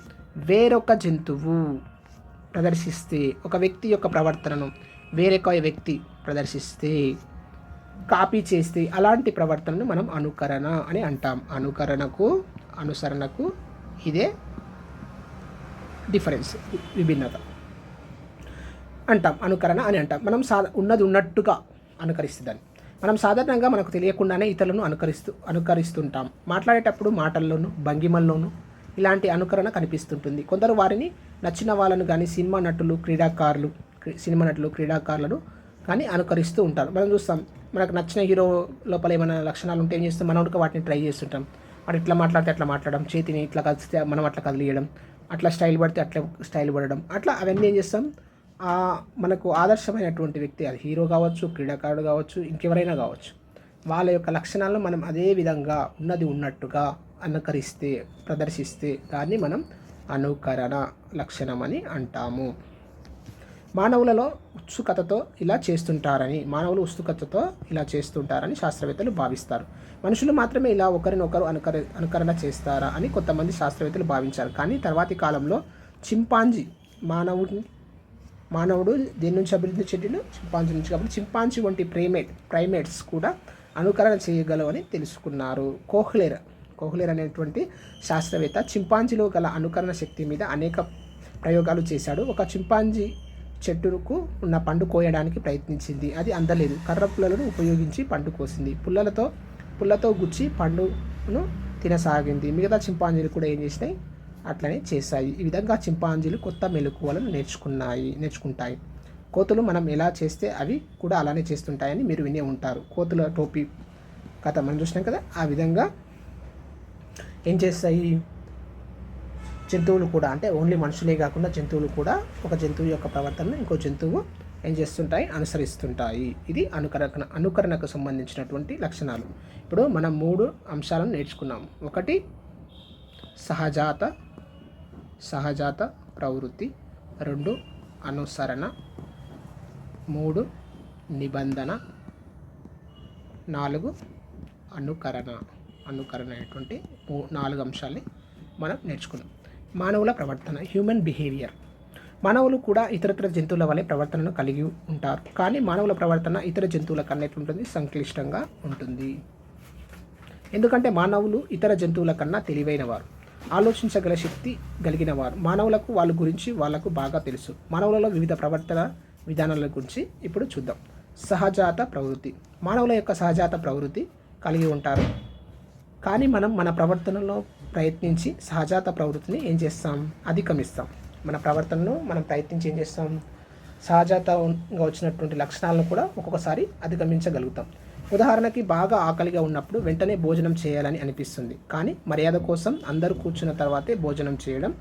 S1: వేరొక జంతువు ప్రదర్శిస్తే, ఒక వ్యక్తి యొక్క ప్రవర్తనను వేరొక వ్యక్తి ప్రదర్శిస్తే, కాపీ చేస్తే, అలాంటి ప్రవర్తనను మనం అనుకరణ అని అంటాం. అనుసరణకు ఇదే డిఫరెన్స్, విభిన్నత అంటాం, అనుకరణ అని అంటాం. మనం ఉన్నది ఉన్నట్టుగా అనుకరిస్తుందని. మనం సాధారణంగా మనకు తెలియకుండానే ఇతరులను అనుకరిస్తుంటాం. మాట్లాడేటప్పుడు మాటల్లోనూ భంగిమల్లోనూ ఇలాంటి అనుకరణ కనిపిస్తుంటుంది. కొందరు వారిని నచ్చిన వాళ్ళను కానీ సినిమా నటులు క్రీడాకారులను కానీ అనుకరిస్తూ ఉంటారు. మనం చూస్తాం, మనకు నచ్చిన హీరో లోపల ఏమైనా లక్షణాలు ఉంటే ఏం చేస్తాం, మనం కూడా వాటిని ట్రై చేస్తుంటాం. వాడు ఇట్లా మాట్లాడితే అట్లా మాట్లాడడం, చేతిని ఇట్లా కలిస్తే మనం అట్లా కదిలియడం, అట్లా స్టైల్ పడితే అట్లా స్టైల్ పడడం, అట్లా అవన్నీ ఏం చేస్తాం, మనకు ఆదర్శమైనటువంటి వ్యక్తి, అది హీరో కావచ్చు, క్రీడాకారుడు కావచ్చు, ఇంకెవరైనా కావచ్చు, వాళ్ళ యొక్క లక్షణాలను మనం అదే విధంగా ఉన్నది ఉన్నట్టుగా ప్రదర్శిస్తే దాన్ని మనం అనుకరణ లక్షణం అని అంటాము. మానవులు ఉత్సుకతతో ఇలా చేస్తుంటారని శాస్త్రవేత్తలు భావిస్తారు. మనుషులు మాత్రమే ఇలా ఒకరినొకరు అనుకరణ చేస్తారా అని కొంతమంది శాస్త్రవేత్తలు భావించారు. కానీ తర్వాతి కాలంలో మానవుడు దేని నుంచి అభివృద్ధి చెందిన, చింపాంజీ నుంచి. కాబట్టి చింపాంజీ వంటి ప్రైమేట్స్ కూడా అనుకరణ చేయగలవని తెలుసుకున్నారు. కోహ్లెర్ అనేటువంటి శాస్త్రవేత్త చింపాంజీలో గల అనుకరణ శక్తి మీద అనేక ప్రయోగాలు చేశాడు. ఒక చింపాంజీ చెట్టుకు ఉన్న పండు కోయడానికి ప్రయత్నించింది, అది అందలేదు. కర్ర పుల్లలను ఉపయోగించి పండు కోసింది, పుల్లతో గుచ్చి పండును తినసాగింది. మిగతా చింపాంజీలు కూడా ఏం చేసినాయి, అట్లనే చేశాయి. ఈ విధంగా చింపాంజీలు కొత్త మెలకువలను నేర్చుకుంటాయి. కోతులు మనం ఎలా చేస్తే అవి కూడా అలానే చేస్తుంటాయని మీరు వినే ఉంటారు. కోతుల టోపీ కథ మనం చూసినాం కదా. ఆ విధంగా ఏం చేస్తాయి జంతువులు కూడా, అంటే ఓన్లీ మనుషులే కాకుండా జంతువులు కూడా ఒక జంతువు యొక్క ప్రవర్తనను ఇంకో జంతువు ఏం చేస్తుంటాయి, అనుసరిస్తుంటాయి. ఇది అనుకరణకు సంబంధించినటువంటి లక్షణాలు. ఇప్పుడు మనం 3 అంశాలను నేర్చుకున్నాం. ఒకటి సహజాత, ప్రవృత్తి, 2 అనుసరణ, 3 నిబంధన, 4 అనుకరణ. అనేటువంటి 4 అంశాలని మనం నేర్చుకున్నాం. మానవుల ప్రవర్తన, హ్యూమన్ బిహేవియర్. మానవులు కూడా ఇతరత్ర జంతువుల వలె ప్రవర్తనను కలిగి ఉంటారు, కానీ మానవుల ప్రవర్తన ఇతర జంతువుల కన్నా ఎట్లుంటుంది, సంక్లిష్టంగా ఉంటుంది. ఎందుకంటే మానవులు ఇతర జంతువుల కన్నా తెలివైనవారు, ఆలోచించగల శక్తి కలిగిన వారు. మానవులకు వాళ్ళ గురించి వాళ్ళకు బాగా తెలుసు. మానవులలో వివిధ ప్రవర్తన విధానాల గురించి ఇప్పుడు చూద్దాం. సహజాత ప్రవృత్తి. మానవుల యొక్క సహజాత ప్రవృత్తి కలిగి ఉంటారు, కానీ మనం మన ప్రవర్తనలో ప్రయత్నించి సహజాత ప్రవృత్తిని ఏం చేస్తాం, అధిగమిస్తాం. మన ప్రవర్తనను మనం ప్రయత్నించి ఏం చేస్తాం, సహజాతంగా వచ్చినటువంటి లక్షణాలను కూడా ఒక్కొక్కసారి అధిగమించగలుగుతాం. ఉదాహరణకి బాగా ఆకలిగా ఉన్నప్పుడు వెంటనే భోజనం చేయాలని అనిపిస్తుంది, కానీ మర్యాద కోసం అందరూ కూర్చున్న తర్వాతే భోజనం చేయడం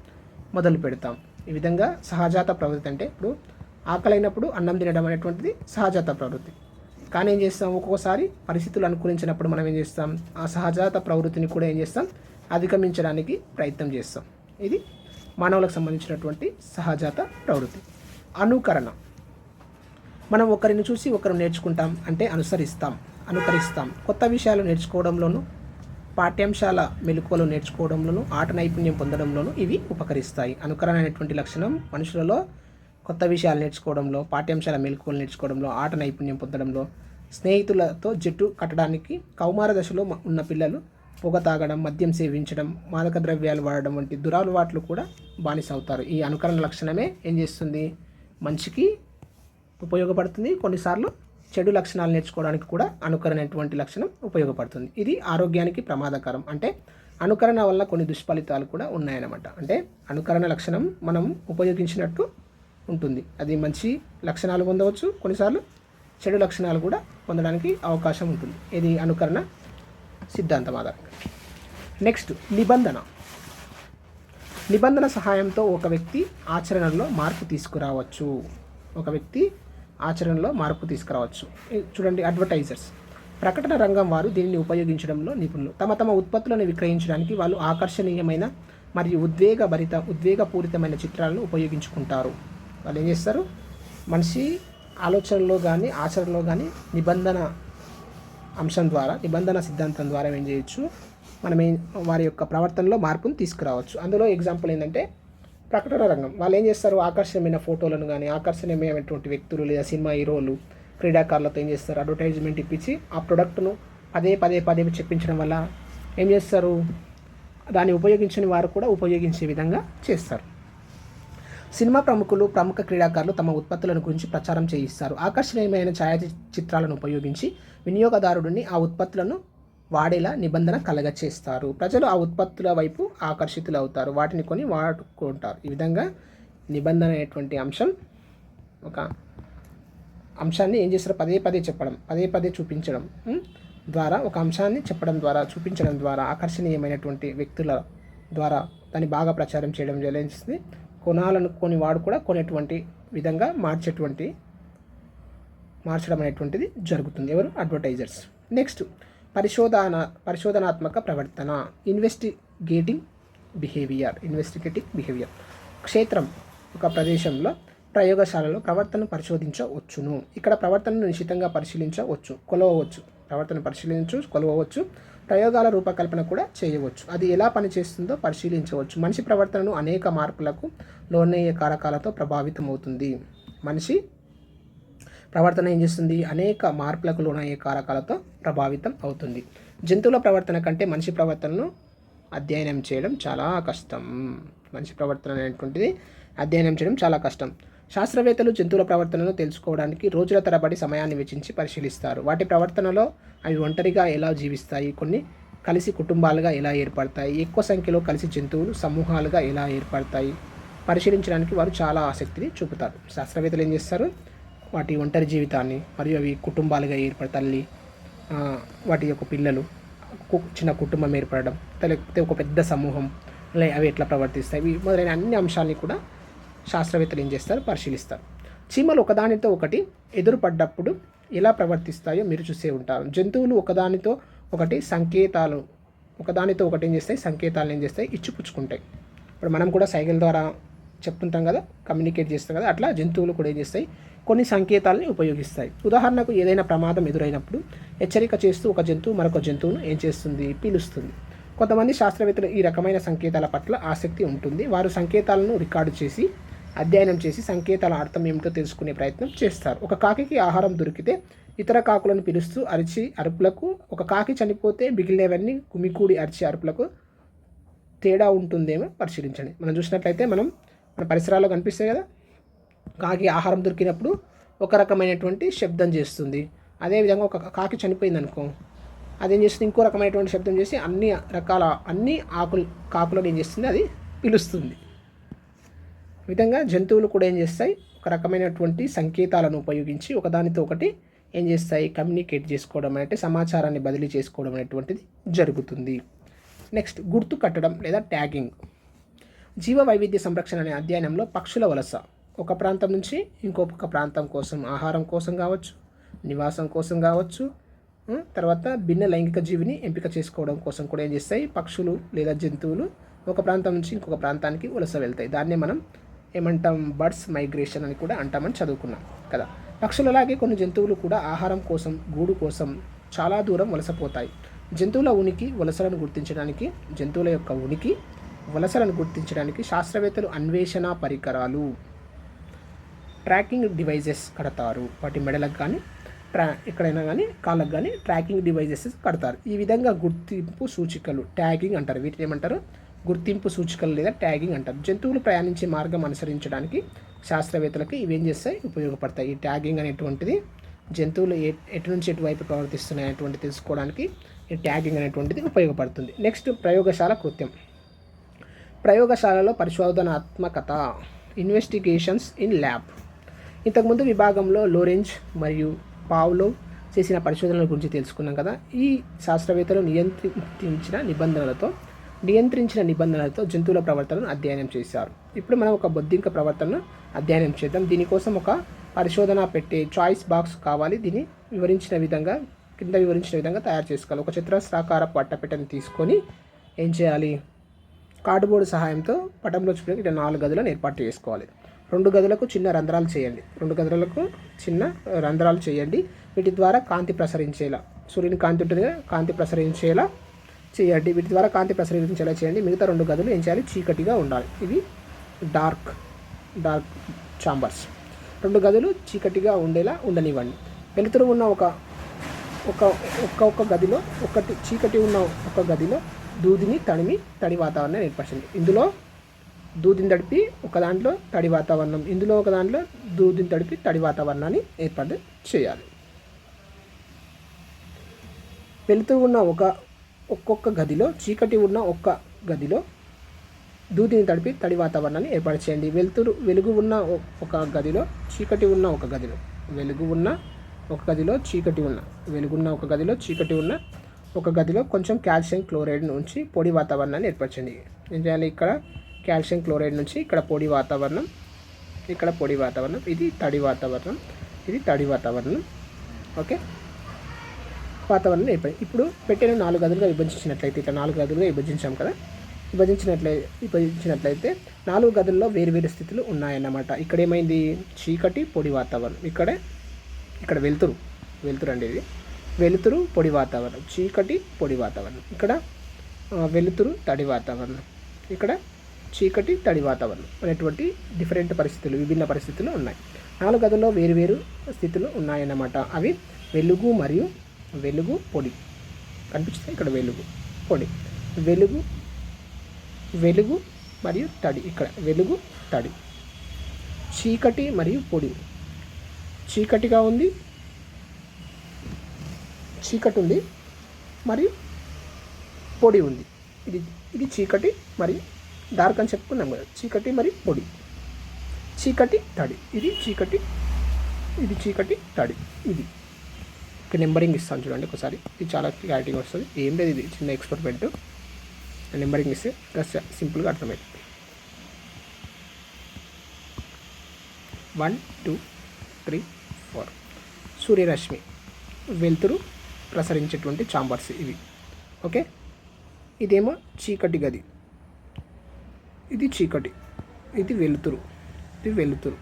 S1: మొదలు పెడతాం. ఈ విధంగా సహజాత ప్రవృత్తి అంటే ఇప్పుడు ఆకలైనప్పుడు అన్నం తినడం అనేటువంటిది సహజాత ప్రవృత్తి. కానీ ఏం చేస్తాం, ఒక్కొక్కసారి పరిస్థితులు అనుకూలించినప్పుడు మనం ఏం చేస్తాం, ఆ సహజాత ప్రవృత్తిని కూడా ఏం చేస్తాం, అధిగమించడానికి ప్రయత్నం చేస్తాం. ఇది మానవులకు సంబంధించినటువంటి సహజాత ప్రవృత్తి. అనుకరణ. మనం ఒకరిని చూసి ఒకరు నేర్చుకుంటాం, అంటే అనుకరిస్తాం. కొత్త విషయాలు నేర్చుకోవడంలోనూ, పాఠ్యాంశాల మెలకువలు నేర్చుకోవడంలోనూ, ఆట నైపుణ్యం పొందడంలోనూ ఇవి ఉపకరిస్తాయి. అనుకరణ అనేటువంటి లక్షణం మనుషులలో కొత్త విషయాలు నేర్చుకోవడంలో, పాఠ్యాంశాల మెలకువలు నేర్చుకోవడంలో, ఆట నైపుణ్యం పొందడంలో, స్నేహితులతో జట్టు కట్టడానికి. కౌమార దశలో ఉన్న పిల్లలు పొగ తాగడం, మద్యం సేవించడం, మాదక ద్రవ్యాలు వాడడం వంటి దురలవాట్లు కూడా బానిస అవుతారు. ఈ అనుకరణ లక్షణమే ఏం చేస్తుంది, మంచికి ఉపయోగపడుతుంది, కొన్నిసార్లు చెడు లక్షణాలు నేర్చుకోవడానికి కూడా అనుకరణ అనేటువంటి లక్షణం ఉపయోగపడుతుంది. ఇది ఆరోగ్యానికి ప్రమాదకరం. అంటే అనుకరణ వల్ల కొన్ని దుష్ఫలితాలు కూడా ఉన్నాయన్నమాట. అంటే అనుకరణ లక్షణం మనం ఉపయోగించినట్టు ఉంటుంది, అది మంచి లక్షణాలు పొందవచ్చు, కొన్నిసార్లు చెడు లక్షణాలు కూడా పొందడానికి అవకాశం ఉంటుంది. ఇది అనుకరణ సిద్ధాంతం ఆధారంగా. నెక్స్ట్ నిబంధన సహాయంతో ఒక వ్యక్తి ఆచరణలో మార్పు తీసుకురావచ్చు. చూడండి, అడ్వర్టైజర్స్. ప్రకటన రంగం వారు దీనిని ఉపయోగించడంలో నిపుణులు. తమ ఉత్పత్తులను విక్రయించడానికి వాళ్ళు ఆకర్షణీయమైన మరియు ఉద్వేగపూరితమైన చిత్రాలను ఉపయోగించుకుంటారు. వాళ్ళు ఏం చేస్తారు, మనిషి ఆలోచనలో కానీ ఆచరణలో కానీ నిబంధన సిద్ధాంతం ద్వారా ఏం చేయొచ్చు, మనం వారి యొక్క ప్రవర్తనలో మార్పును తీసుకురావచ్చు. అందులో ఎగ్జాంపుల్ ఏంటంటే ప్రకటన రంగం. వాళ్ళు ఏం చేస్తారు, ఆకర్షణీయమైన ఫోటోలను కానీ, ఆకర్షణీయమైనటువంటి వ్యక్తులు లేదా సినిమా హీరోలు, క్రీడాకారులతో ఏం చేస్తారు, అడ్వర్టైజ్మెంట్ ఇప్పించి ఆ ప్రోడక్ట్ను పదే చెప్పించడం వల్ల ఏం చేస్తారు, దాన్ని ఉపయోగించని వారు కూడా ఉపయోగించే విధంగా చేస్తారు. సినిమా ప్రముఖ క్రీడాకారులు తమ ఉత్పత్తులను గురించి ప్రచారం చేయిస్తారు. ఆకర్షణీయమైన ఛాయాచిత్రాలను ఉపయోగించి వినియోగదారుడిని ఆ ఉత్పత్తులను వాడేలా నిబంధన కలగచేస్తారు. ప్రజలు ఆ ఉత్పత్తుల వైపు ఆకర్షితులు అవుతారు, వాటిని కొని వాడుకుంటారు. ఈ విధంగా నిబంధన అనేటువంటి ఒక అంశాన్ని ఏం చేస్తారు, పదే చూపించడం ద్వారా, ఒక అంశాన్ని చెప్పడం ద్వారా, చూపించడం ద్వారా, ఆకర్షణీయమైనటువంటి వ్యక్తుల ద్వారా దాన్ని బాగా ప్రచారం చేయడం జరిగింది. కొనాలనుకొని వాడు కూడా కొనేటువంటి విధంగా మార్చడం అనేటువంటిది జరుగుతుంది. ఎవరు, అడ్వర్టైజర్స్. నెక్స్ట్ పరిశోధనాత్మక ప్రవర్తన, ఇన్వెస్టిగేటింగ్ బిహేవియర్. క్షేత్రం, ఒక ప్రదేశంలో, ప్రయోగశాలలో ప్రవర్తనను పరిశోధించవచ్చును. ఇక్కడ ప్రవర్తనను నిశ్చితంగా కొలవవచ్చు. ప్రయోగాల రూపకల్పన కూడా చేయవచ్చు. అది ఎలా పనిచేస్తుందో పరిశీలించవచ్చు. మనిషి ప్రవర్తనను అనేక మార్పులకు లోనయ్యే కారకాలతో ప్రభావితం అవుతుంది. మనిషి ప్రవర్తన ఏం చేస్తుంది, అనేక మార్పులకు లోనయ్యే కారకాలతో ప్రభావితం అవుతుంది. జంతువుల ప్రవర్తన కంటే మనిషి ప్రవర్తనను అధ్యయనం చేయడం చాలా కష్టం. శాస్త్రవేత్తలు జంతువుల ప్రవర్తనను తెలుసుకోవడానికి రోజుల తరబడి సమయాన్ని వెచ్చించి పరిశీలిస్తారు. వాటి ప్రవర్తనలో అవి ఒంటరిగా ఎలా జీవిస్తాయి, కొన్ని కలిసి కుటుంబాలుగా ఎలా ఏర్పడతాయి, ఎక్కువ సంఖ్యలో కలిసి జంతువులు సమూహాలుగా ఎలా ఏర్పడతాయి పరిశీలించడానికి వారు చాలా ఆసక్తిని చూపుతారు. శాస్త్రవేత్తలు ఏం చేస్తారు, వాటి ఒంటరి జీవితాన్ని మరియు అవి కుటుంబాలుగా తల్లి, వాటి యొక్క పిల్లలు, చిన్న కుటుంబం ఏర్పడడం, లేకపోతే ఒక పెద్ద సమూహం, అవి ఎట్లా ప్రవర్తిస్తాయి, మొదలైన అన్ని అంశాలని కూడా శాస్త్రవేత్తలు ఏం చేస్తారు, పరిశీలిస్తారు. చీమలు ఒకదానితో ఒకటి ఎదురుపడ్డప్పుడు ఎలా ప్రవర్తిస్తాయో మీరు చూసే ఉంటారు. జంతువులు ఒకదానితో ఒకటి సంకేతాలు ఏం చేస్తాయి, ఇచ్చిపుచ్చుకుంటాయి. ఇప్పుడు మనం కూడా సైకిల్ ద్వారా చెప్తుంటాం కదా, కమ్యూనికేట్ చేస్తాం కదా, అట్లా జంతువులు కూడా ఏం చేస్తాయి, కొన్ని సంకేతాలని ఉపయోగిస్తాయి. ఉదాహరణకు ఏదైనా ప్రమాదం ఎదురైనప్పుడు హెచ్చరిక చేస్తూ ఒక జంతువు మరొక జంతువును ఏం చేస్తుంది, పిలుస్తుంది. కొంతమంది శాస్త్రవేత్తలు ఈ రకమైన సంకేతాల పట్ల ఆసక్తి ఉంటుంది. వారు సంకేతాలను రికార్డు చేసి అధ్యయనం చేసి సంకేతాల అర్థం ఏమిటో తెలుసుకునే ప్రయత్నం చేస్తారు. ఒక కాకికి ఆహారం దొరికితే ఇతర కాకులను పిలుస్తూ అరిచి అరుపులకు, ఒక కాకి చనిపోతే మిగిలినవన్నీ గుమికూడి అరిచి అరుపులకు తేడా ఉంటుందేమో పరిశీలించండి. మనం చూసినట్లయితే మన పరిసరాల్లో కనిపిస్తాయి కదా, కాకి ఆహారం దొరికినప్పుడు ఒక రకమైనటువంటి శబ్దం చేస్తుంది. అదేవిధంగా ఒక కాకి చనిపోయింది అనుకో, అదేం చేస్తుంది, ఇంకో రకమైనటువంటి శబ్దం చేసి అన్ని కాకులను ఏం చేస్తుంది, అది పిలుస్తుంది. విధంగా జంతువులు కూడా ఏం చేస్తాయి, ఒక రకమైనటువంటి సంకేతాలను ఉపయోగించి ఒకదానితో ఒకటి ఏం చేస్తాయి, కమ్యూనికేట్ చేసుకోవడం అంటే సమాచారాన్ని బదిలీ చేసుకోవడం అనేటువంటిది జరుగుతుంది. నెక్స్ట్, గుర్తు కట్టడం లేదా ట్యాగింగ్. జీవ వైవిధ్య సంరక్షణ అనే అధ్యయనంలో పక్షుల వలస ఒక ప్రాంతం నుంచి ఇంకొక ప్రాంతం కోసం, ఆహారం కోసం కావచ్చు, నివాసం కోసం కావచ్చు, తర్వాత భిన్న లైంగిక జీవిని ఎంపిక చేసుకోవడం కోసం కూడా ఏం చేస్తాయి, పక్షులు లేదా జంతువులు ఒక ప్రాంతం నుంచి ఇంకొక ప్రాంతానికి వలస వెళ్తాయి. దాన్నే మనం ఏమంటాం, బర్డ్స్ మైగ్రేషన్ అని కూడా అంటామని చదువుకున్నాం కదా. పక్షులలాగే కొన్ని జంతువులు కూడా ఆహారం కోసం, గూడు కోసం చాలా దూరం వలసపోతాయి. జంతువుల యొక్క ఉనికి వలసలను గుర్తించడానికి శాస్త్రవేత్తలు అన్వేషణ పరికరాలు, ట్రాకింగ్ డివైజెస్ కడతారు. వాటి మెడలకు కానీ ఎక్కడైనా కానీ కాళ్ళకు కానీ ట్రాకింగ్ డివైజెస్ కడతారు. ఈ విధంగా గుర్తింపు సూచికలు, ట్యాగింగ్ అంటారు. వీటిని ఏమంటారు, గుర్తింపు సూచికలు లేదా ట్యాగింగ్ అంటారు. జంతువులు ప్రయాణించే మార్గం అనుసరించడానికి శాస్త్రవేత్తలకు ఇవేం చేస్తాయి, ఉపయోగపడతాయి. ఈ ట్యాగింగ్ అనేటువంటిది జంతువులు ఎటు నుంచి ఎటువైపు ప్రవర్తిస్తున్నాయి అనేటువంటి తెలుసుకోవడానికి ఈ ట్యాగింగ్ అనేటువంటిది ఉపయోగపడుతుంది. నెక్స్ట్, ప్రయోగశాల కృత్యం. ప్రయోగశాలలో పరిశోధనాత్మకత, ఇన్వెస్టిగేషన్స్ ఇన్ ల్యాబ్. ఇంతకుముందు విభాగంలో లోరెంజ్ మరియు పావ్లోవ్ చేసిన పరిశోధనల గురించి తెలుసుకున్నాం కదా. ఈ శాస్త్రవేత్తలు నియంత్రించిన నిబంధనలతో జంతువుల ప్రవర్తనను అధ్యయనం చేశారు. ఇప్పుడు మనం ఒక బొద్దింక ప్రవర్తనను అధ్యయనం చేద్దాం. దీనికోసం ఒక పరిశోధన పెట్టే చాయిస్ బాక్స్ కావాలి. దీన్ని కింద వివరించిన విధంగా తయారు చేసుకోవాలి. ఒక చతురస్రాకారపు అట్టపెట్టెను తీసుకొని ఏం చేయాలి, కార్డుబోర్డు సహాయంతో పటంలో చూపిన ఇట్లా 4 గదులను ఏర్పాటు చేసుకోవాలి. 2 గదులకు చిన్న రంధ్రాలు చేయండి. వీటి ద్వారా కాంతి ప్రసరించేలా, సూర్యుని కాంతి ఉంటుంది కదా, కాంతి ప్రసరించేలా చేయండి. వీటి ద్వారా కాంతి ప్రసరించేలా చేయండి. మిగతా 2 గదులు ఏం చేయాలి, చీకటిగా ఉండాలి. ఇవి డార్క్ ఛాంబర్స్. 2 గదులు చీకటిగా ఉండేలా ఉండనివ్వండి. వెలుతురు ఉన్న ఒక గదిలో, చీకటి ఉన్న ఒక గదిలో దూదిని తడి వాతావరణం ఏర్పరచండి. ఇందులో దూదిని తడిపి ఒక దాంట్లో తడి వాతావరణం, ఇందులో ఒక దాంట్లో దూదిని తడిపి తడి వాతావరణాన్ని ఏర్పాటు చేయాలి. వెలుతురు ఉన్న ఒక్కొక్క గదిలో, చీకటి ఉన్న ఒక్క గదిలో దూదిని తడిపి తడి వాతావరణాన్ని ఏర్పాటు చేయండి. వెలుగు ఉన్న ఒక గదిలో, చీకటి ఉన్న ఒక గదిలో, వెలుగున్న ఒక గదిలో, చీకటి ఉన్న ఒక గదిలో కొంచెం కాల్షియం క్లోరైడ్ నుంచి పొడి వాతావరణాన్ని ఏర్పరచండి. ఏం చేయాలి, ఇక్కడ కాల్షియం క్లోరైడ్ నుంచి ఇక్కడ పొడి వాతావరణం, ఇది తడి వాతావరణం, ఓకే. వాతావరణం ఏర్పడి ఇప్పుడు పెట్టెను 4 గదులుగా విభజించినట్లయితే, ఇట్లా 4 గదులుగా విభజించాం కదా, విభజించినట్లయితే 4 గదుల్లో వేరువేరు స్థితులు ఉన్నాయన్నమాట. ఇక్కడ ఏమైంది, చీకటి పొడి వాతావరణం, ఇక్కడ వెలుతురు అండి, ఇది వెలుతురు పొడి వాతావరణం, చీకటి పొడి వాతావరణం, ఇక్కడ వెలుతురు తడి వాతావరణం, ఇక్కడ చీకటి తడి వాతావరణం అనేటువంటి విభిన్న పరిస్థితులు ఉన్నాయి. 4 గదుల్లో వేరువేరు స్థితులు ఉన్నాయన్నమాట. అవి వెలుగు మరియు పొడి కనిపిస్తుంది. ఇక్కడ పొడి, వెలుగు మరియు తడి, ఇక్కడ వెలుగు తడి, చీకటి మరియు పొడి, చీకటి ఉంది మరియు పొడి ఉంది. ఇది చీకటి మరియు డార్క్ అని చెప్పుకున్నాం కదా, చీకటి మరియు పొడి, చీకటి తడి, ఇది చీకటి తడి. ఇది నెంబరింగ్ ఇస్తాను చూడండి ఒకసారి, ఇది చాలా క్లారిటీగా వస్తుంది. ఏం లేదు, ఇది చిన్న ఎక్స్పెరిమెంట్. నెంబరింగ్ ఇస్తే సింపుల్గా అర్థమవుతుంది. 1 2 3 4 సూర్యరశ్మి, వెలుతురు ప్రసరించేటువంటి ఛాంబర్స్ ఇవి, ఓకే. ఇదేమో చీకటి గది, ఇది చీకటి, ఇది వెలుతురు, ఇది వెలుతురు.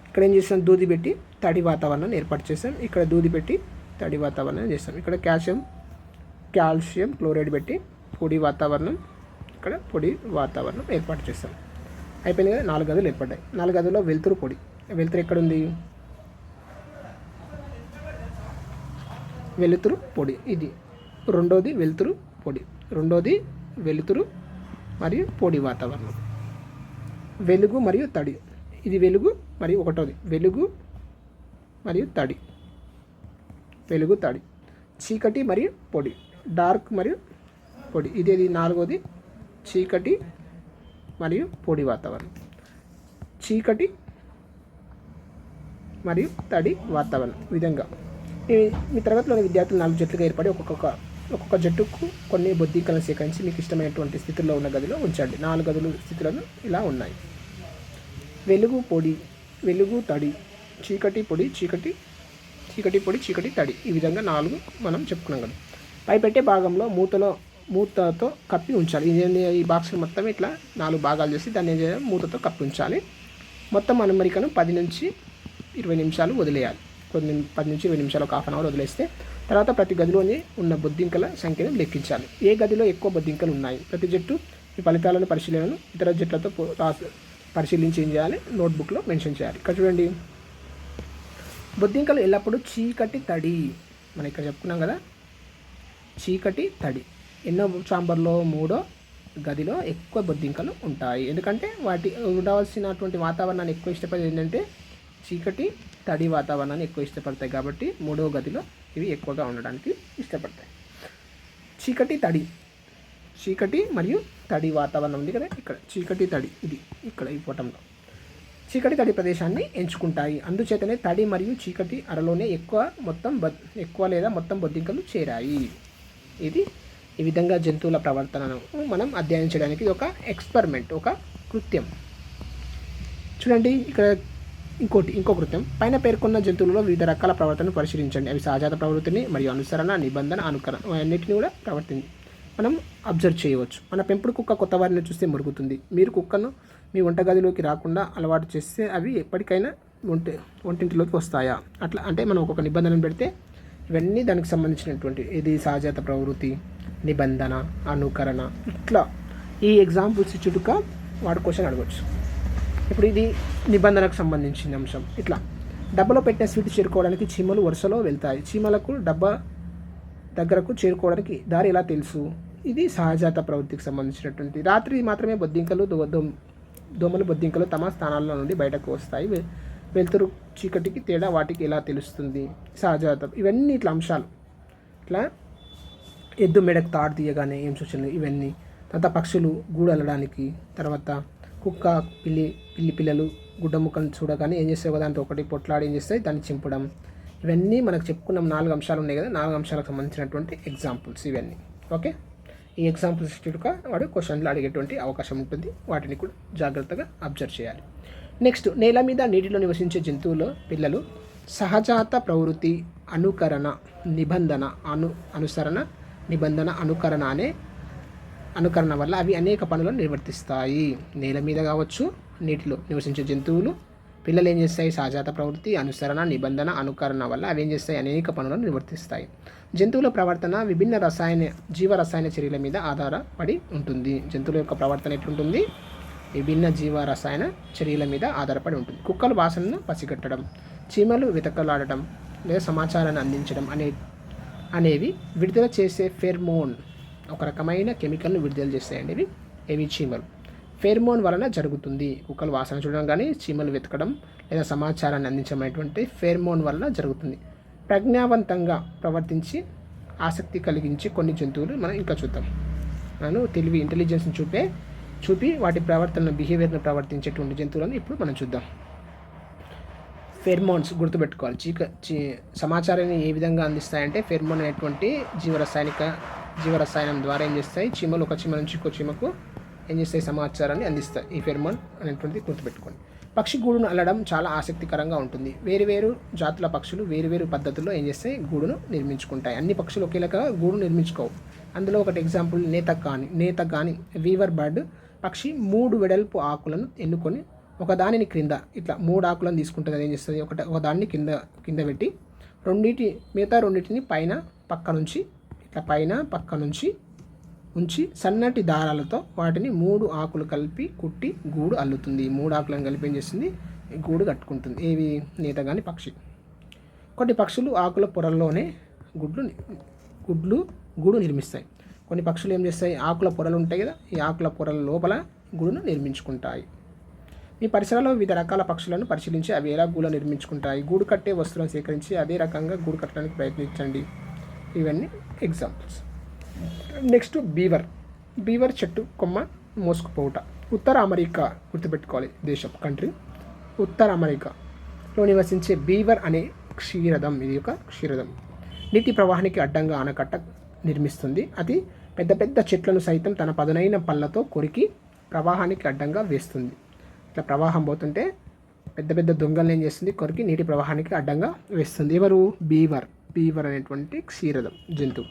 S1: ఇక్కడ ఏం చేస్తాం, దూది పెట్టి తడి వాతావరణాన్ని ఏర్పాటు చేస్తాం. ఇక్కడ దూది పెట్టి తడి వాతావరణం చేస్తాం. ఇక్కడ కాల్షియం క్లోరైడ్ పెట్టి పొడి వాతావరణం, ఇక్కడ పొడి వాతావరణం ఏర్పాటు చేస్తాం. అయిపోయింది కదా, 4 గదులు ఏర్పడ్డాయి. 4 గదుల్లో వెలుతురు పొడి. వెలుతురు ఎక్కడుంది, వెలుతురు పొడి ఇది. రెండోది వెలుతురు పొడి, రెండోది వెలుతురు మరియు పొడి వాతావరణం. వెలుగు మరియు తడి, ఇది వెలుగు మరియు ఒకటోది వెలుగు మరియు తడి, వెలుగు తడి. చీకటి మరియు పొడి, డార్క్ మరియు పొడి, ఇది 4వది చీకటి మరియు పొడి వాతావరణం. చీకటి మరియు తడి వాతావరణం. ఈ విధంగా మీ తరగతిలోని విద్యార్థులు 4 జట్లుగా ఏర్పడి ఒక్కొక్క జట్టుకు కొన్ని బొద్దింకలను సేకరించి మీకు ఇష్టమైనటువంటి స్థితిలో ఉన్న గదిలో ఉంచండి. 4 గదులు స్థితులను ఇలా ఉన్నాయి. వెలుగు పొడి, వెలుగు తడి, చీకటి పొడి, చీకటి పొడి, చీకటి తడి. ఈ విధంగా 4 మనం చెప్పుకున్నాం కదా. పైపెట్టే భాగంలో మూతతో కప్పి ఉంచాలి. ఈ బాక్స్ మొత్తం ఇట్లా 4 భాగాలు చేసి దాన్ని ఏం చేయాలి, మూతతో కప్పి ఉంచాలి. మొత్తం అమరికను 10 నుంచి 20 నిమిషాలు వదిలేయాలి. 10 నుంచి 20 నిమిషాలు, ఒక హాఫ్ అన్ అవర్ వదిలేస్తే తర్వాత ప్రతి గదిలోని ఉన్న బొద్దింకల సంఖ్యను లెక్కించాలి. ఏ గదిలో ఎక్కువ బొద్దింకలు ఉన్నాయి, ప్రతి జట్టు ఈ ఫలితాలను పరిశీలనను ఇతర జట్లతో పరిశీలించి ఏం చేయాలి, నోట్బుక్లో మెన్షన్ చేయాలి. ఇక్కడ చూడండి, బొద్దింకలు ఎల్లప్పుడూ చీకటి తడి, మనం ఇక్కడ చెప్పుకున్నాం కదా, చీకటి తడి. ఎన్నో చాంబర్లో 3వ గదిలో ఎక్కువ బొద్దింకలు ఉంటాయి. ఎందుకంటే వాటి ఉండవలసినటువంటి వాతావరణాన్ని ఎక్కువ ఇష్టపడేది ఏంటంటే చీకటి తడి వాతావరణాన్ని ఎక్కువ ఇష్టపడతాయి. కాబట్టి 3వ గదిలో ఇవి ఎక్కువగా ఉండడానికి ఇష్టపడతాయి. చీకటి తడి, చీకటి మరియు తడి వాతావరణం ఉంది కదా, ఇక్కడ చీకటి తడి, ఇది ఇక్కడ ఈ ఫోటోలో చీకటి తడి ప్రదేశాన్ని ఎంచుకుంటాయి. అందుచేతనే తడి మరియు చీకటి అరలోనే ఎక్కువ లేదా మొత్తం బొద్దింకలు చేరాయి. ఇది ఈ విధంగా జంతువుల ప్రవర్తనను మనం అధ్యయనం చేయడానికి ఒక ఎక్స్పెరిమెంట్, ఒక కృత్యం. చూడండి ఇక్కడ ఇంకో కృత్యం. పైన పేర్కొన్న జంతువులలో వివిధ రకాల ప్రవర్తనను పరిశీలించండి. అవి సహజాత ప్రవృత్తిని మరియు అనుసరణ, నిబంధన, అనుకరణ అన్నిటిని కూడా మనం అబ్జర్వ్ చేయవచ్చు. మన పెంపుడు కుక్క కొత్త వారిని చూస్తే మురుగుతుంది. మీరు కుక్కను మీ వంటగదిలోకి రాకుండా అలవాటు చేస్తే అవి ఎప్పటికైనా వంటింటిలోకి వస్తాయా? అట్లా అంటే మనం ఒక్కొక్క నిబంధనను పెడితే ఇవన్నీ దానికి సంబంధించినటువంటి ఇది సహజాత ప్రవృత్తి, నిబంధన, అనుకరణ, ఇట్లా ఈ ఎగ్జాంపుల్స్ చుట్టుక వాడు క్వశ్చన్ అడగవచ్చు. ఇప్పుడు ఇది నిబంధనకు సంబంధించిన అంశం. ఇట్లా డబ్బాలో పెట్టిన స్వీట్ చేరుకోవడానికి చీమలు వరుసలో వెళ్తాయి. చీమలకు డబ్బా దగ్గరకు చేరుకోవడానికి దారి ఎలా తెలుసు? ఇది సహజాత ప్రవృత్తికి సంబంధించినటువంటి. రాత్రి మాత్రమే దోమలు బొద్దింకలు తమ స్థానాల్లో నుండి బయటకు వస్తాయి. వెలుతురు చీకటికి తేడా వాటికి ఎలా తెలుస్తుంది? సహజాతం. ఇవన్నీ ఇట్లా అంశాలు. ఇట్లా ఎద్దు మెడకు తాడు తీయగానే ఏం సూచనలు, ఇవన్నీ. తర్వాత పక్షులు గూడు అల్లడానికి, తర్వాత కుక్క పిల్లలు గుడ్డ ముక్కను చూడగానే ఏం చేస్తాయి, ఒక దాంతో ఒకటి పొట్లాడి ఏం చేస్తాయి, దాన్ని చింపడం. ఇవన్నీ మనకు చెప్పుకున్నాం 4 అంశాలు ఉన్నాయి కదా, 4 అంశాలకు సంబంధించినటువంటి ఎగ్జాంపుల్స్ ఇవన్నీ. ఓకే, ఈ ఎగ్జాంపుల్స్ చుట్టూ వాడు క్వశ్చన్లు అడిగేటువంటి అవకాశం ఉంటుంది. వాటిని కూడా జాగ్రత్తగా అబ్జర్వ్ చేయాలి. నెక్స్ట్, నేల మీద నీటిలో నివసించే జంతువుల పిల్లలు సహజాత ప్రవృత్తి, అనుకరణ, నిబంధన, అనుసరణ, నిబంధన, అనుకరణ వల్ల అవి అనేక పనులను నిర్వర్తిస్తాయి. నేల మీద కావచ్చు, నీటిలో నివసించే జంతువులు పిల్లలు ఏం చేస్తాయి, సహజాత ప్రవృత్తి, అనుసరణ, నిబంధన, అనుకరణ వల్ల అవి ఏం చేస్తాయి, అనేక పనులను నిర్వర్తిస్తాయి. జంతువుల ప్రవర్తన విభిన్న జీవరసాయన చర్యల మీద ఆధారపడి ఉంటుంది. జంతువుల యొక్క ప్రవర్తన ఎట్లుంటుంది, విభిన్న జీవరసాయన చర్యల మీద ఆధారపడి ఉంటుంది. కుక్కలు వాసనను పసిగట్టడం, చీమలు వెతకలాడటం లేదా సమాచారాన్ని అందించడం అనేవి విడుదల చేసే ఫెర్మోన్, ఒక రకమైన కెమికల్ను విడుదల చేస్తాయండి ఇవి చీమలు. ఫెర్మోన్ వలన జరుగుతుంది. కుక్కలు వాసన చూడడం కానీ చీమలు వెతకడం లేదా సమాచారాన్ని అందించమైనటువంటి ఫెర్మోన్ వలన జరుగుతుంది. ప్రజ్ఞావంతంగా ప్రవర్తించి ఆసక్తి కలిగించి కొన్ని జంతువులు మనం ఇంకా చూద్దాం. తెలివి, ఇంటెలిజెన్స్ని చూపి వాటి బిహేవియర్ను ప్రవర్తించేటువంటి జంతువులను ఇప్పుడు మనం చూద్దాం. ఫెర్మోన్స్ గుర్తుపెట్టుకోవాలి. సమాచారాన్ని ఏ విధంగా అందిస్తాయంటే ఫెర్మోన్ అనేటువంటి జీవరసాయనం ద్వారా ఏం చేస్తాయి, చీమలు ఒక చీమ నుంచి ఇంకో చీమకు ఏం చేస్తాయి, సమాచారాన్ని అందిస్తాయి. ఈ ఫెర్మోన్ అనేటువంటిది గుర్తుపెట్టుకోండి. పక్షి గూడును అల్లడం చాలా ఆసక్తికరంగా ఉంటుంది. వేరువేరు జాతుల పక్షులు వేరువేరు పద్ధతుల్లో ఏం చేస్తాయి, గూడును నిర్మించుకుంటాయి. అన్ని పక్షులు ఒకేలాగా గూడు నిర్మించుకోవు. అందులో ఒకటి ఎగ్జాంపుల్ నేత కానీ వీవర్ బర్డ్ పక్షి 3 వెడల్పు ఆకులను ఎన్నుకొని ఒక దానిని క్రింద ఇట్లా 3 ఆకులను తీసుకుంటుంది. అది ఏం చేస్తుంది, ఒక దాన్ని కింద పెట్టి మిగతా రెండింటిని పైన పక్క నుంచి ఇట్లా పైన పక్క నుంచి ఉంచి సన్నటి దారాలతో వాటిని 3 ఆకులు కలిపి కుట్టి గూడు అల్లుతుంది. 3 ఆకులను కలిపి ఏం చేస్తుంది, గూడు కట్టుకుంటుంది. ఏవి, నేతగాని పక్షి. కొన్ని పక్షులు ఆకుల పొరల్లోనే గూడు నిర్మిస్తాయి. కొన్ని పక్షులు ఏం చేస్తాయి, ఆకుల పొరలు ఉంటాయి కదా, ఈ ఆకుల పొరల లోపల గూడును నిర్మించుకుంటాయి. మీ పరిసరాల్లో వివిధ రకాల పక్షులను పరిశీలించి అవి ఎలా గూడు నిర్మించుకుంటాయి. గూడు కట్టే వస్తువులను సేకరించి అదే రకంగా గూడు కట్టడానికి ప్రయత్నించండి. ఇవన్నీ ఎగ్జాంపుల్స్. నెక్స్ట్ బీవర్ చెట్టు కొమ్మ మోసుకుపోవుట. ఉత్తర అమెరికా గుర్తుపెట్టుకోవాలి, దేశం, కంట్రీ. ఉత్తర అమెరికాలో నివసించే బీవర్ అనే క్షీరదం, ఇది ఒక క్షీరదం, నీటి ప్రవాహానికి అడ్డంగా ఆనకట్ట నిర్మిస్తుంది. అది పెద్ద పెద్ద చెట్లను సైతం తన పదునైన పళ్ళతో కొరికి ప్రవాహానికి అడ్డంగా వేస్తుంది. ఇట్లా ప్రవాహం పోతుంటే పెద్ద పెద్ద దొంగలను ఏం చేస్తుంది, కొరికి నీటి ప్రవాహానికి అడ్డంగా వేస్తుంది. ఎవరు, బీవర్ అనేటువంటి క్షీరదం జంతువు.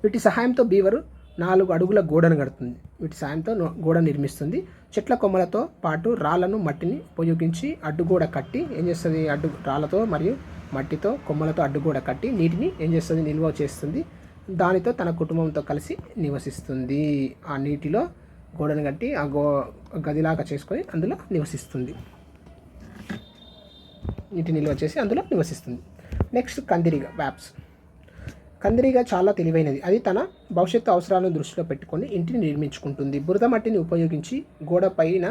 S1: వీటి సహాయంతో బీవరు 4 అడుగుల గోడను కడుతుంది. వీటి సాయంతో గోడ నిర్మిస్తుంది. చెట్ల కొమ్మలతో పాటు రాళ్లను మట్టిని ఉపయోగించి అడ్డుగోడ కట్టి ఏం చేస్తుంది, రాళ్లతో మరియు మట్టితో కొమ్మలతో అడ్డుగోడ కట్టి నీటిని ఏం చేస్తుంది, నిల్వ చేస్తుంది. దానితో తన కుటుంబంతో కలిసి నివసిస్తుంది. ఆ నీటిలో గోడను కట్టి ఆ గదిలాగా చేసుకొని అందులో నివసిస్తుంది. నీటి నిల్వ చేసి అందులో నివసిస్తుంది. నెక్స్ట్ కందిరీగ, వ్యాప్స్. కందిరీగ చాలా తెలివైనది. అది తన భవిష్యత్తు అవసరాలను దృష్టిలో పెట్టుకొని ఇంటిని నిర్మించుకుంటుంది. బురద మట్టిని ఉపయోగించి గోడ పైన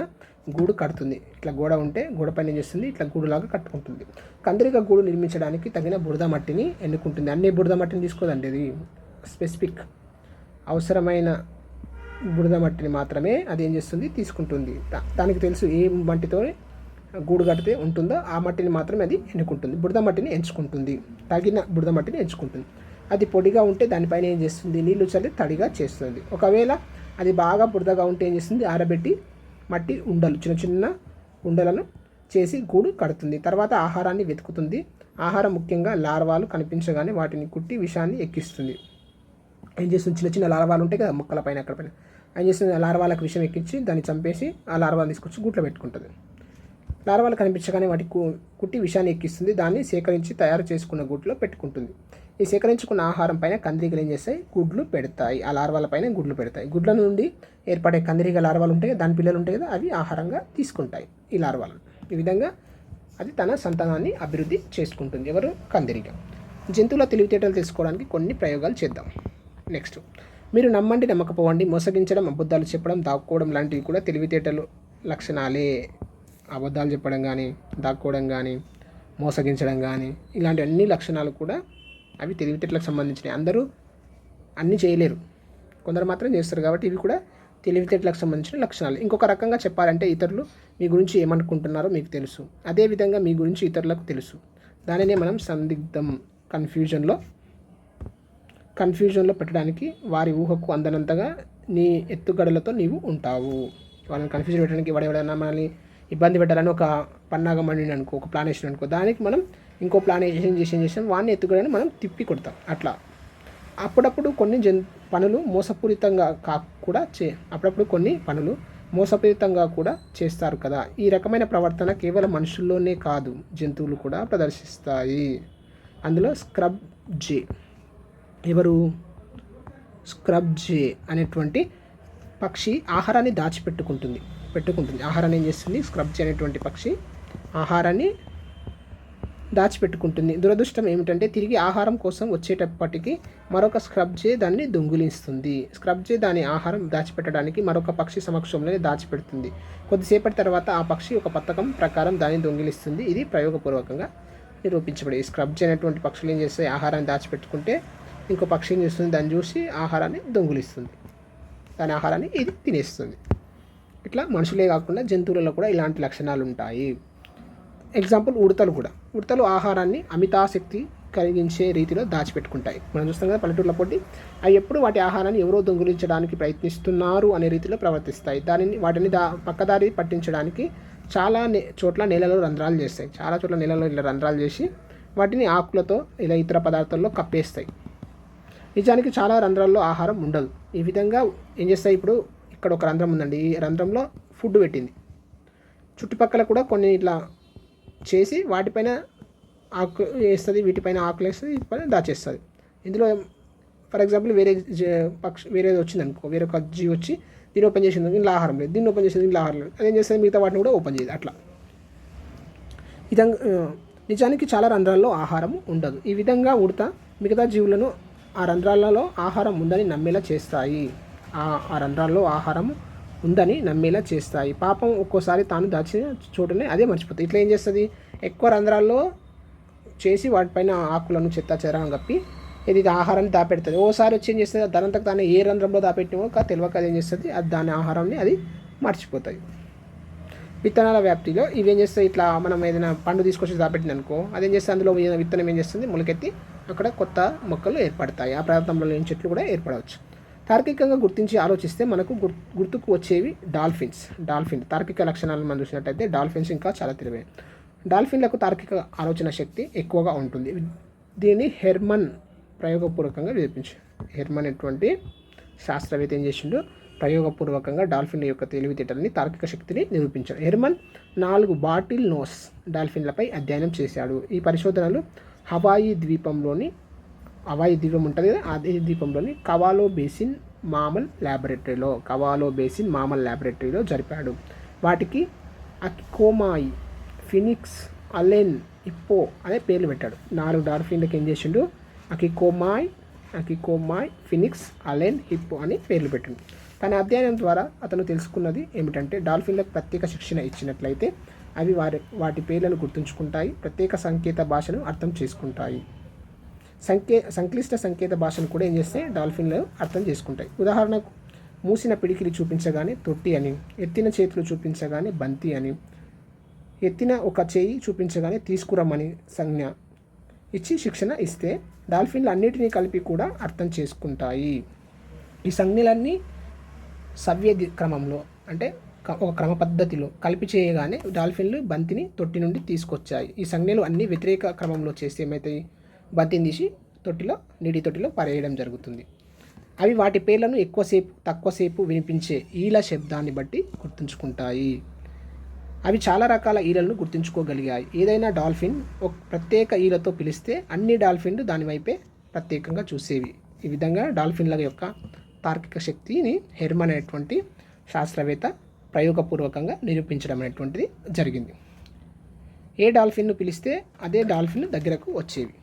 S1: గూడు కడుతుంది. ఇట్లా గోడ ఉంటే గోడ పైన ఏం చేస్తుంది, ఇట్లా గూడులాగా కట్టుకుంటుంది. కందిరీగ గూడు నిర్మించడానికి తగిన బురద మట్టిని ఎన్నుకుంటుంది. అన్ని బురద మట్టిని తీసుకోదండి, అది స్పెసిఫిక్ అవసరమైన బురద మట్టిని మాత్రమే అది ఏం చేస్తుంది, తీసుకుంటుంది. దానికి తెలుసు ఏ మట్టితో గూడు కడితే ఉంటుందో ఆ మట్టిని మాత్రమే అది ఎన్నుకుంటుంది. బురద మట్టిని ఎంచుకుంటుంది, తగిన బురద మట్టిని ఎంచుకుంటుంది. అది పొడిగా ఉంటే దానిపైన ఏం చేస్తుంది, నీళ్లు చల్లి తడిగా చేస్తుంది. ఒకవేళ అది బాగా బురదగా ఉంటే ఏం చేస్తుంది, ఆరబెట్టి మట్టి ఉండలు, చిన్న చిన్న ఉండలను చేసి గూడు కడుతుంది. తర్వాత ఆహారాన్ని వెతుకుతుంది. ఆహారం ముఖ్యంగా లార్వాలు కనిపించగానే వాటిని కుట్టి విషాన్ని ఎక్కిస్తుంది. ఏం చేస్తుంది, చిన్న చిన్న లార్వాలు ఉంటాయి కదా మొక్కల పైన, అక్కడ పైన ఏం చేస్తుంది, లార్వాలకు విషం ఎక్కించి దాన్ని చంపేసి ఆ లార్వాలు తీసుకొచ్చి గూట్లో పెట్టుకుంటుంది. లార్వాలు కనిపించగానే వాటి కుట్టి విషాన్ని ఎక్కిస్తుంది. దాన్ని సేకరించి తయారు చేసుకున్న గూట్లో పెట్టుకుంటుంది. ఈ సేకరించుకున్న ఆహారం పైన కందిరీగలు ఏం చేస్తాయి, గుడ్లు పెడతాయి. ఆ లార్వాల పైన గుడ్లు పెడతాయి. గుడ్ల నుండి ఏర్పడే కందిరీగ లార్వాలు ఉంటాయి, దాని పిల్లలు ఉంటాయి కదా, అవి ఆహారంగా తీసుకుంటాయి ఈ లార్వాలను. ఈ విధంగా అది తన సంతానాన్ని అభివృద్ధి చేసుకుంటుంది. ఎవరు, కందిరీగ. జంతువుల తెలివితేటలు తెలుసుకోవడానికి కొన్ని ప్రయోగాలు చేద్దాం. నెక్స్ట్, మీరు నమ్మండి నమ్మకపోవండి, మోసగించడం, అబద్ధాలు చెప్పడం, దాక్కోవడం లాంటివి కూడా తెలివితేటలు లక్షణాలే. అబద్ధాలు చెప్పడం కానీ, దాక్కోవడం కానీ, మోసగించడం కానీ, ఇలాంటి అన్ని లక్షణాలు కూడా అవి తెలివితేటలకు సంబంధించినవి. అందరూ అన్నీ చేయలేరు, కొందరు మాత్రం చేస్తారు. కాబట్టి ఇవి కూడా తెలివితేటలకు సంబంధించిన లక్షణాలు. ఇంకొక రకంగా చెప్పాలంటే ఇతరులు మీ గురించి ఏమనుకుంటున్నారో మీకు తెలుసు, అదేవిధంగా మీ గురించి ఇతరులకు తెలుసు. దానినే మనం సందిగ్ధం, కన్ఫ్యూజన్లో పెట్టడానికి వారి ఊహకు అందనంతగా నీ ఎత్తుగడలతో నీవు ఉంటావు. వాళ్ళని కన్ఫ్యూజన్ పెట్టడానికి ఎవడెవడన్నా మనల్ని ఇబ్బంది పెట్టాలని ఒక పన్నాగం అండి అనుకో, ఒక ప్లాన్ వేసిన అనుకో, దానికి మనం ఇంకో ప్లాన్ చేసాం వాడిని ఎత్తుగడని మనం తిప్పి కొడతాం. అట్లా అప్పుడప్పుడు కొన్ని పనులు మోసపూరితంగా అప్పుడప్పుడు కొన్ని పనులు మోసపూరితంగా కూడా చేస్తారు కదా. ఈ రకమైన ప్రవర్తన కేవలం మనుషుల్లోనే కాదు, జంతువులు కూడా ప్రదర్శిస్తాయి. అందులో స్క్రబ్ జే. ఎవరు, స్క్రబ్ జే అనేటువంటి పక్షి ఆహారాన్ని పెట్టుకుంటుంది. ఆహారాన్ని ఏం చేస్తుంది, స్క్రబ్ జే అనేటువంటి పక్షి ఆహారాన్ని దాచిపెట్టుకుంటుంది. దురదృష్టం ఏమిటంటే తిరిగి ఆహారం కోసం వచ్చేటప్పటికి మరొక స్క్రబ్ జే దాన్ని దొంగిలిస్తుంది. స్క్రబ్ జే దాని ఆహారం దాచిపెట్టడానికి మరొక పక్షి సమక్షంలోనే దాచిపెడుతుంది. కొద్దిసేపటి తర్వాత ఆ పక్షి ఒక పథకం ప్రకారం దాన్ని దొంగిలిస్తుంది. ఇది ప్రయోగపూర్వకంగా నిరూపించబడింది. స్క్రబ్ జే అనేటువంటి పక్షులు ఏం చేస్తాయి, ఆహారాన్ని దాచిపెట్టుకుంటే ఇంకో పక్షి ఏం చేస్తుంది, దాన్ని చూసి ఆహారాన్ని దొంగిలిస్తుంది, దాని ఆహారాన్ని ఇది తినేస్తుంది. ఇట్లా మనుషులే కాకుండా జంతువులలో కూడా ఇలాంటి లక్షణాలు ఉంటాయి. ఎగ్జాంపుల్, ఉడతలు ఆహారాన్ని అమితాశక్తి కలిగించే రీతిలో దాచిపెట్టుకుంటాయి. మనం చూస్తాం కదా పల్లెటూర్ల పొట్టి, అవి ఎప్పుడు వాటి ఆహారాన్ని ఎవరో దొంగిలించడానికి ప్రయత్నిస్తున్నారు అనే రీతిలో ప్రవర్తిస్తాయి. వాటిని పక్కదారి పట్టించడానికి చాలా చోట్ల నేలలో రంధ్రాలు చేస్తాయి. చాలా చోట్ల నేలలో ఇలా రంధ్రాలు చేసి వాటిని ఆకులతో ఇలా ఇతర పదార్థాల్లో కప్పేస్తాయి. నిజానికి చాలా రంధ్రాల్లో ఆహారం ఉండదు. ఈ విధంగా ఏం చేస్తాయి, ఇప్పుడు ఇక్కడ ఒక రంధ్రం ఉందండి, ఈ రంధ్రంలో ఫుడ్ పెట్టింది. చుట్టుపక్కల కూడా కొన్ని ఇట్లా చేసి వాటిపైన ఆకు వేస్తుంది, వీటిపైన ఆకులు వేస్తుంది, వీటిపైన దాచేస్తుంది. ఇందులో ఫర్ ఎగ్జాంపుల్ వేరేది వచ్చింది అనుకో, వేరే ఒక జీవి వచ్చి దీన్ని ఓపెన్ చేసింది, దీనిలో ఆహారం లేదు, దీన్ని ఓపెన్ చేసింది, దీనిలో ఆహారం లేదు, అదేం చేస్తుంది మిగతా వాటిని కూడా ఓపెన్ చేయదు. అట్లా నిజానికి చాలా రంధ్రాల్లో ఆహారం ఉండదు. ఈ విధంగా ఉడత మిగతా జీవులను ఆ రంధ్రాలలో ఆహారం ఉందని నమ్మేలా చేస్తాయి. ఆ రంధ్రాల్లో ఆహారం ఉందని నమ్మేలా చేస్తాయి. పాపం ఒక్కోసారి తాను దాచిన చోటునే అదే మర్చిపోతుంది. ఇట్లా ఏం చేస్తుంది, ఎక్కువ రంధ్రాల్లో చేసి వాటిపైన ఆకులను చెత్త చెదారం కప్పి ఇది ఆహారాన్ని దాపెడుతుంది. ఓసారి వచ్చి ఏం చేస్తుంది, దానంతకు తాను ఏ రంధ్రంలో దాపెట్టినో తెలియక అది ఏం చేస్తుంది, అది దాని ఆహారాన్ని అది మర్చిపోతాయి. విత్తనాల వ్యాప్తిలో ఇవి ఏం చేస్తాయి, ఇట్లా మనం ఏదైనా పండు తీసుకొచ్చి దాపెట్టింది అనుకో, అదేం చేస్తుంది, అందులో విత్తనం ఏం చేస్తుంది, మొలకెత్తి అక్కడ కొత్త మొక్కలు ఏర్పడతాయి. ఆ ప్రాంతంలో లేని చెట్లు కూడా ఏర్పడవచ్చు. తార్కికంగా గుర్తించి ఆలోచిస్తే మనకు గుర్తుకు వచ్చేవి డాల్ఫిన్ తార్కిక లక్షణాలను మనం చూసినట్టయితే డాల్ఫిన్స్ ఇంకా చాలా తెలివైన. డాల్ఫిన్లకు తార్కిక ఆలోచన శక్తి ఎక్కువగా ఉంటుంది. దీన్ని హెర్మన్ ప్రయోగపూర్వకంగా నిరూపించాడు. హెర్మన్ అటువంటి శాస్త్రవేత్త ఏం చేసిండు, ప్రయోగపూర్వకంగా డాల్ఫిన్ల యొక్క తెలివితేటలని, తార్కిక శక్తిని నిరూపించాడు. హెర్మన్ 4 బాటిల్ నోస్ డాల్ఫిన్లపై అధ్యయనం చేశాడు. ఈ పరిశోధనలు హవాయి ద్వీపం ఉంటుంది కదా, అదే ద్వీపంలోని కవాలో బేసిన్ మామల్ ల్యాబొరేటరీలో జరిపాడు. వాటికి అకికోమాయి, ఫినిక్స్, అలెన్, హిప్పో అనే పేర్లు పెట్టాడు. 4 డాల్ఫిన్లకు ఏం చేసిండు, అకికోమాయ్, ఫినిక్స్, అలెన్, హిప్పో అని పేర్లు పెట్టిండు. తన అధ్యయనం ద్వారా అతను తెలుసుకున్నది ఏమిటంటే, డాల్ఫిన్లకు ప్రత్యేక శిక్షణ ఇచ్చినట్లయితే అవి వాటి పేర్లను గుర్తుంచుకుంటాయి, ప్రత్యేక సంకేత భాషను అర్థం చేసుకుంటాయి. సంక్లిష్ట సంకేత భాషను కూడా ఏం చేస్తే డాల్ఫిన్లు అర్థం చేసుకుంటాయి. ఉదాహరణకు మూసిన పిడికిలి చూపించగానే తొట్టి అని, ఎత్తిన చేతులు చూపించగానే బంతి అని, ఎత్తిన ఒక చేయి చూపించగానే తీసుకురమ్మని సంజ్ఞ ఇచ్చి శిక్షణ ఇస్తే డాల్ఫిన్లు అన్నిటినీ కలిపి కూడా అర్థం చేసుకుంటాయి. ఈ సంజ్ఞలన్నీ సవ్య క్రమంలో అంటే ఒక క్రమ పద్ధతిలో కలిపి చేయగానే డాల్ఫిన్లు బంతిని తొట్టి నుండి తీసుకొచ్చాయి. ఈ సంజ్ఞలు అన్నీ వ్యతిరేక క్రమంలో చేస్తే ఏమవుతాయి, బంతిని తీసి నీటి తొట్టిలో పరేయడం జరుగుతుంది. అవి వాటి పేర్లను తక్కువసేపు వినిపించే ఈల శబ్దాన్ని బట్టి గుర్తుంచుకుంటాయి. అవి చాలా రకాల ఈలలను గుర్తుంచుకోగలిగాయి. ఏదైనా డాల్ఫిన్ ఒక ప్రత్యేక ఈలతో పిలిస్తే అన్ని డాల్ఫిన్లు దానివైపే ప్రత్యేకంగా చూసేవి. ఈ విధంగా డాల్ఫిన్ల యొక్క తార్కిక శక్తిని హెర్మన్ అనేటువంటి శాస్త్రవేత్త ప్రయోగపూర్వకంగా నిరూపించడం అనేటువంటిది జరిగింది. ఏ డాల్ఫిన్ను పిలిస్తే అదే డాల్ఫిన్ దగ్గరకు వచ్చేవి.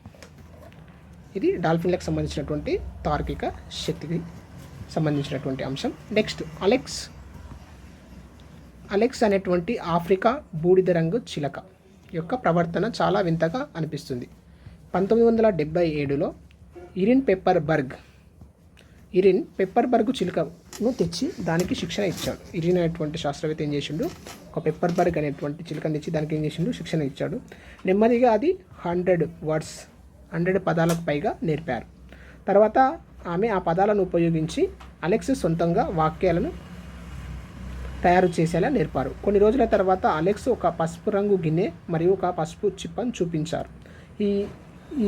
S1: ఇది డాల్ఫిన్లకు సంబంధించినటువంటి తార్కిక శక్తికి సంబంధించినటువంటి అంశం. నెక్స్ట్ అలెక్స్ అనేటువంటి ఆఫ్రికా బూడిద రంగు చిలక యొక్క ప్రవర్తన చాలా వింతగా అనిపిస్తుంది. 1977లో ఇరిన్ పెప్పర్బర్గ్ చిలుకను తెచ్చి దానికి శిక్షణ ఇచ్చాడు. ఇరిన్ అనేటువంటి శాస్త్రవేత్త ఏం చేసిండు, ఒక పెప్పర్బర్గ్ అనేటువంటి చిలుకను తెచ్చి దానికి ఏం చేసిండు, శిక్షణ ఇచ్చాడు. నెమ్మదిగా అది 100 పదాలకు పైగా నేర్పారు. తర్వాత ఆమె ఆ పదాలను ఉపయోగించి అలెక్స్ సొంతంగా వాక్యాలను తయారు చేసేలా నేర్పారు. కొన్ని రోజుల తర్వాత అలెక్స్ ఒక పసుపు రంగు గిన్నె మరియు ఒక పసుపు చిప్పను చూపించారు. ఈ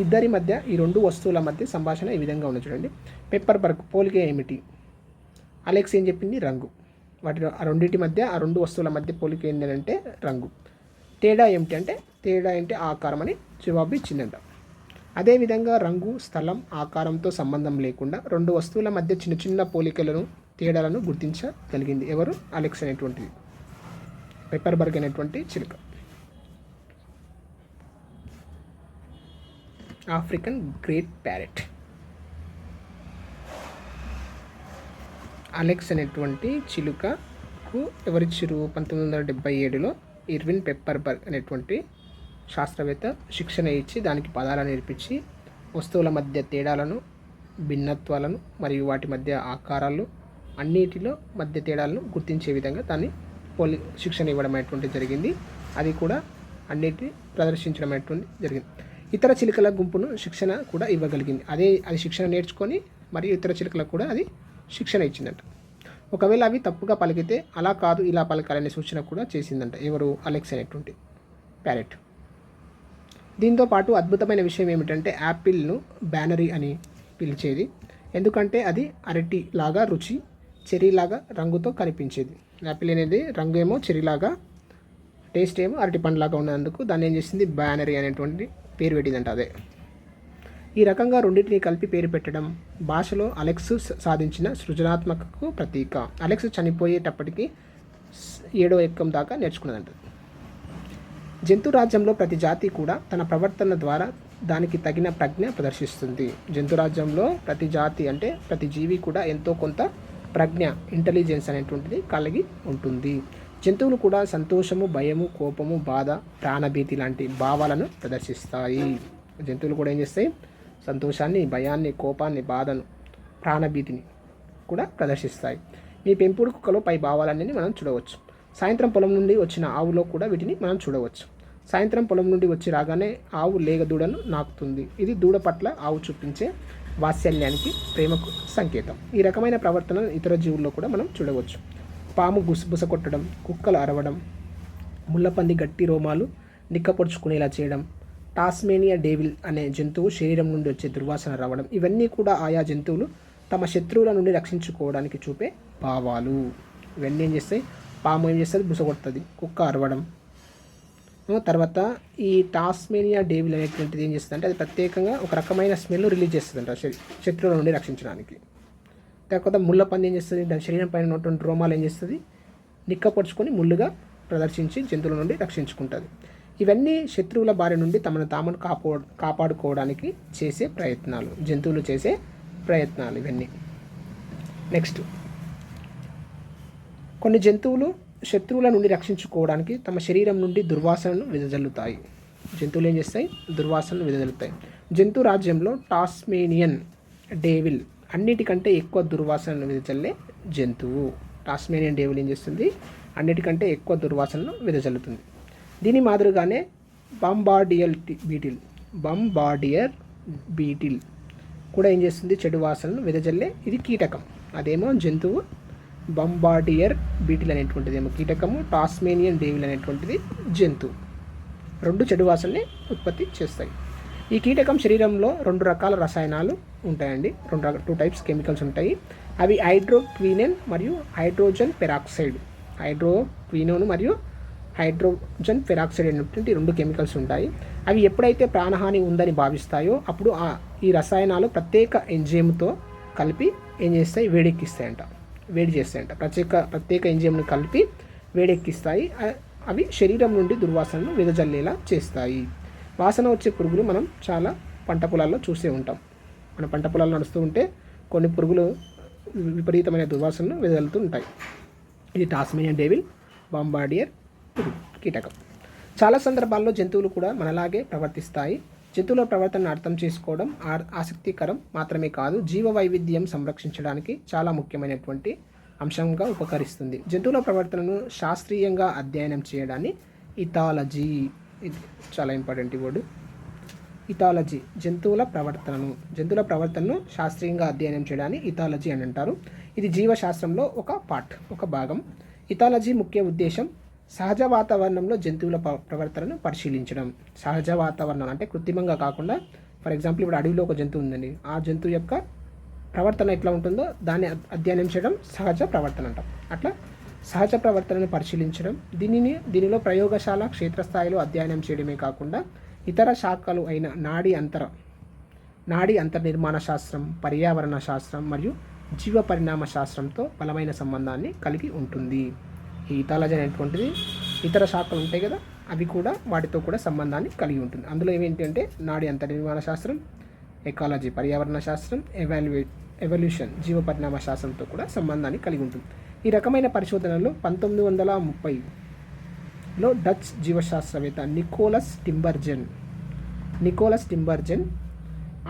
S1: ఇద్దరి మధ్య, ఈ 2 వస్తువుల మధ్య సంభాషణ ఈ విధంగా ఉంది చూడండి. పెప్పర్బర్గ్ పోలిక ఏమిటి, అలెక్స్ ఏం చెప్పింది, రంగు. ఆ రెండింటి మధ్య, ఆ 2 వస్తువుల మధ్య పోలిక ఏంటంటే రంగు. తేడా ఏంటి ఆకారం అని జవాబు ఇచ్చిందంట. అదేవిధంగా రంగు, స్థలం, ఆకారంతో సంబంధం లేకుండా 2 వస్తువుల మధ్య చిన్న చిన్న తేడాలను గుర్తించగలిగింది. ఎవరు, అలెక్స్ అనేటువంటిది, పెప్పర్బర్గ్ అనేటువంటి చిలుక. African great parrot. అలెక్స్ అనేటువంటి చిలుకకు ఎవరిచ్చిరు, 1977లో ఇర్విన్ పెప్పర్బర్గ్ అనేటువంటి శాస్త్రవేత్త శిక్షణ ఇచ్చి దానికి పదాలను నేర్పించి వస్తువుల మధ్య తేడాలను, భిన్నత్వాలను మరియు వాటి మధ్య ఆకారాలు అన్నిటిలో మధ్య తేడాలను గుర్తించే విధంగా దాన్ని శిక్షణ ఇవ్వడం అనేటువంటి జరిగింది. అది కూడా అన్నిటిని ప్రదర్శించడం అనేటువంటి జరిగింది. ఇతర చిలుకల గుంపును శిక్షణ కూడా ఇవ్వగలిగింది. అది శిక్షణ నేర్చుకొని మరియు ఇతర చిలుకలకు కూడా అది శిక్షణ ఇచ్చిందంట. ఒకవేళ అవి తప్పుగా పలికితే అలా కాదు ఇలా పలకాలనే సూచన కూడా చేసిందంట. ఎవరు, అలెక్స్ అనేటువంటి ప్యారెట్. దీంతో పాటు అద్భుతమైన విషయం ఏమిటంటే యాపిల్ను బ్యానరీ అని పిలిచేది. ఎందుకంటే అది అరటి లాగా రుచి చెర్రీలాగా రంగుతో కనిపించేది. యాపిల్ అనేది రంగు ఏమో చెర్రీలాగా, టేస్ట్ ఏమో అరటిపండులాగా ఉన్నందుకు దాన్ని ఏం చేసింది, బ్యానరీ అనేటువంటి పేరు పెట్టిందంట. అదే ఈ రకంగా రెండింటిని కలిపి పేరు పెట్టడం భాషలో అలెక్స్ సాధించిన సృజనాత్మకకు ప్రతీక. అలెక్స్ చనిపోయేటప్పటికి 7వ ఎక్కం దాకా నేర్చుకున్నదంట. జంతు రాజ్యంలో ప్రతి జాతి కూడా తన ప్రవర్తన ద్వారా దానికి తగిన ప్రజ్ఞ ప్రదర్శిస్తుంది. జంతు రాజ్యంలో ప్రతి జాతి అంటే ప్రతి జీవి కూడా ఎంతో కొంత ప్రజ్ఞ, ఇంటెలిజెన్స్ అనేటువంటిది కలిగి ఉంటుంది. జంతువులు కూడా సంతోషము, భయము, కోపము, బాధ, ప్రాణభీతి లాంటి భావాలను ప్రదర్శిస్తాయి. జంతువులు కూడా ఏం చేస్తాయి, సంతోషాన్ని, భయాన్ని, కోపాన్ని, బాధను, ప్రాణభీతిని కూడా ప్రదర్శిస్తాయి. మీ పెంపుడు కుక్కలో పై భావాలన్నీ మనం చూడవచ్చు. సాయంత్రం పొలం నుండి వచ్చిన ఆవులో కూడా వీటిని మనం చూడవచ్చు. సాయంత్రం పొలం నుండి వచ్చి రాగానే ఆవు లేగ దూడను నాకుతుంది. ఇది దూడ పట్ల ఆవు చూపించే వాత్సల్యానికి, ప్రేమకు సంకేతం. ఈ రకమైన ప్రవర్తన ఇతర జీవుల్లో కూడా మనం చూడవచ్చు. పాము బుస కొట్టడం, కుక్కలు అరవడం, ముళ్ళపంది గట్టి రోమాలు నిక్కపొడుచుకునేలా చేయడం, టాస్మేనియా డేవిల్ అనే జంతువు శరీరం నుండి వచ్చే దుర్వాసన రావడం, ఇవన్నీ కూడా ఆయా జంతువులు తమ శత్రువుల నుండి రక్షించుకోవడానికి చూపే భావాలు. ఇవన్నీ ఏం చేస్తాయి, పాము ఏం చేస్తుంది, బుస కొడుతుంది, కుక్క అరవడం. తర్వాత ఈ టాస్మేనియా డేవిల్ అనేటువంటిది ఏం చేస్తుంది అంటే అది ప్రత్యేకంగా ఒక రకమైన స్మెల్ రిలీజ్ చేస్తుందంట శత్రువుల నుండి రక్షించడానికి. తర్వాత ముళ్ళపంది ఏం చేస్తుంది, దాని శరీరం పైన ఉన్నటువంటి రోమాలు ఏం చేస్తుంది, నిక్కపరుచుకొని ముళ్ళుగా ప్రదర్శించి జంతువుల నుండి రక్షించుకుంటుంది. ఇవన్నీ శత్రువుల బారి నుండి తమను తాము కాపాడుకోవడానికి చేసే ప్రయత్నాలు, జంతువులు చేసే ప్రయత్నాలు ఇవన్నీ. నెక్స్ట్, కొన్ని జంతువులు శత్రువుల నుండి రక్షించుకోవడానికి తమ శరీరం నుండి దుర్వాసనను వెదజల్లుతాయి. జంతువులు ఏం చేస్తాయి, దుర్వాసనను వెదజల్లుతాయి. జంతు రాజ్యంలో టాస్మేనియన్ డేవిల్ అన్నిటికంటే ఎక్కువ దుర్వాసనను వెదజల్లే జంతువు. టాస్మేనియన్ డేవిల్ ఏం చేస్తుంది, అన్నిటికంటే ఎక్కువ దుర్వాసనను వెదజల్లుతుంది. దీని మాదిరిగానే బాంబార్డియర్ బీటిల్ కూడా ఏం చేస్తుంది, చెడు వాసనను వెదజల్లే ఇది కీటకం. అదేమో జంతువు, బాంబార్డియర్ బీటిల్ అనేటువంటిది ఏమో కీటకము, టాస్మేనియన్ డేవిల్ అనేటువంటిది జంతువు. రెండు చెడు వాసనని ఉత్పత్తి చేస్తాయి. ఈ కీటకం శరీరంలో 2 రకాల రసాయనాలు ఉంటాయండి. 2 టైప్స్ కెమికల్స్ ఉంటాయి. అవి హైడ్రోక్వినోన్ మరియు హైడ్రోజన్ పెరాక్సైడ్. హైడ్రోక్వినోన్ మరియు హైడ్రోజన్ పెరాక్సైడ్ అనేటువంటి 2 కెమికల్స్ ఉంటాయి. అవి ఎప్పుడైతే ప్రాణహాని ఉందని భావిస్తాయో అప్పుడు ఈ రసాయనాలు ప్రత్యేక ఎంజైమ్తో కలిపి ఏం చేస్తాయి, వేడి చేస్తాయంట. ప్రత్యేక ఎంజైమ్ను కలిపి వేడెక్కిస్తాయి. అవి శరీరం నుండి దుర్వాసనను వెదజల్లేలా చేస్తాయి. వాసన వచ్చే పురుగులు మనం చాలా పంట పొలాల్లో చూసే ఉంటాం. మన పంట పొలాల్లో నడుస్తూ ఉంటే కొన్ని పురుగులు విపరీతమైన దుర్వాసనను వెదజల్లుతూ ఉంటాయి. ఇది టాస్మేనియన్ డేవిల్, బాంబార్డియర్ కీటకం. చాలా సందర్భాల్లో జంతువులు కూడా మనలాగే ప్రవర్తిస్తాయి. జంతువుల ప్రవర్తనను అర్థం చేసుకోవడం ఆసక్తికరం మాత్రమే కాదు, జీవ వైవిధ్యం సంరక్షించడానికి చాలా ముఖ్యమైనటువంటి అంశంగా ఉపకరిస్తుంది. జంతువుల ప్రవర్తనను శాస్త్రీయంగా అధ్యయనం చేయడాన్ని ఇథాలజీ, ఇది చాలా ఇంపార్టెంట్ వర్డ్, ఇథాలజీ. జంతువుల ప్రవర్తనను శాస్త్రీయంగా అధ్యయనం చేయడాన్ని ఇథాలజీ అని అంటారు. ఇది జీవశాస్త్రంలో ఒక భాగం. ఇథాలజీ ముఖ్య ఉద్దేశం సహజ వాతావరణంలో జంతువుల ప్రవర్తనను పరిశీలించడం. సహజ వాతావరణం అంటే కృత్రిమంగా కాకుండా, ఫర్ ఎగ్జాంపుల్ ఇప్పుడు అడవిలో ఒక జంతువు ఉందండి, ఆ జంతువు యొక్క ప్రవర్తన ఎట్లా ఉంటుందో దాన్ని అధ్యయనం చేయడం సహజ ప్రవర్తన అంటాం. అట్లా సహజ ప్రవర్తనను పరిశీలించడం, దీనిలో ప్రయోగశాల క్షేత్రస్థాయిలో అధ్యయనం చేయడమే కాకుండా ఇతర శాఖలు అయిన నాడీ అంతర్నిర్మాణ శాస్త్రం, పర్యావరణ శాస్త్రం మరియు జీవ పరిణామ శాస్త్రంతో బలమైన సంబంధాన్ని కలిగి ఉంటుంది. ఈ ఇథాలజీ అనేటువంటిది ఇతర శాఖలు ఉంటాయి కదా, అవి కూడా వాటితో కూడా సంబంధాన్ని కలిగి ఉంటుంది. అందులో ఏమేంటి అంటే నాడీ అంతర్నిర్మాణ శాస్త్రం, ఎకాలజీ పర్యావరణ శాస్త్రం, ఎవల్యూషన్ జీవ పరిణామ శాస్త్రంతో కూడా సంబంధాన్ని కలిగి ఉంటుంది. ఈ రకమైన పరిశోధనలు 1950లో డచ్ జీవశాస్త్రవేత్త నికోలస్ టింబర్జెన్,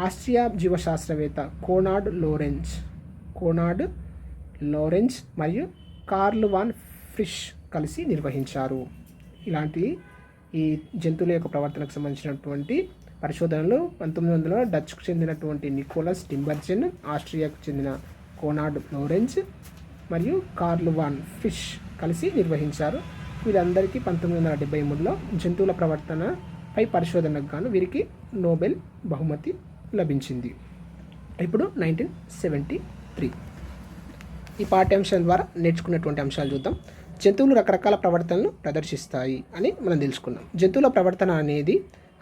S1: ఆస్ట్రియా జీవశాస్త్రవేత్త కోనార్డ్ లోరెంజ్ మరియు కార్ల్ వాన్ ఫ్రిష్ కలిసి నిర్వహించారు. ఇలాంటి ఈ జంతువుల యొక్క ప్రవర్తనకు సంబంధించినటువంటి పరిశోధనలు 1900లో డచ్కు చెందినటువంటి నికోలస్ టింబర్జెన్, ఆస్ట్రియాకు చెందిన కోనార్డ్ లోరెంజ్ మరియు కార్ల్ వాన్ ఫ్రిష్ కలిసి నిర్వహించారు. వీరందరికీ 1973లో జంతువుల ప్రవర్తనపై పరిశోధనకు గాను వీరికి నోబెల్ బహుమతి లభించింది. ఇప్పుడు 1973 ఈ పాఠ్యాంశం ద్వారా నేర్చుకున్నటువంటి అంశాలు చూద్దాం. జంతువులు రకరకాల ప్రవర్తనలు ప్రదర్శిస్తాయి అని మనం తెలుసుకున్నాం. జంతువుల ప్రవర్తన అనేది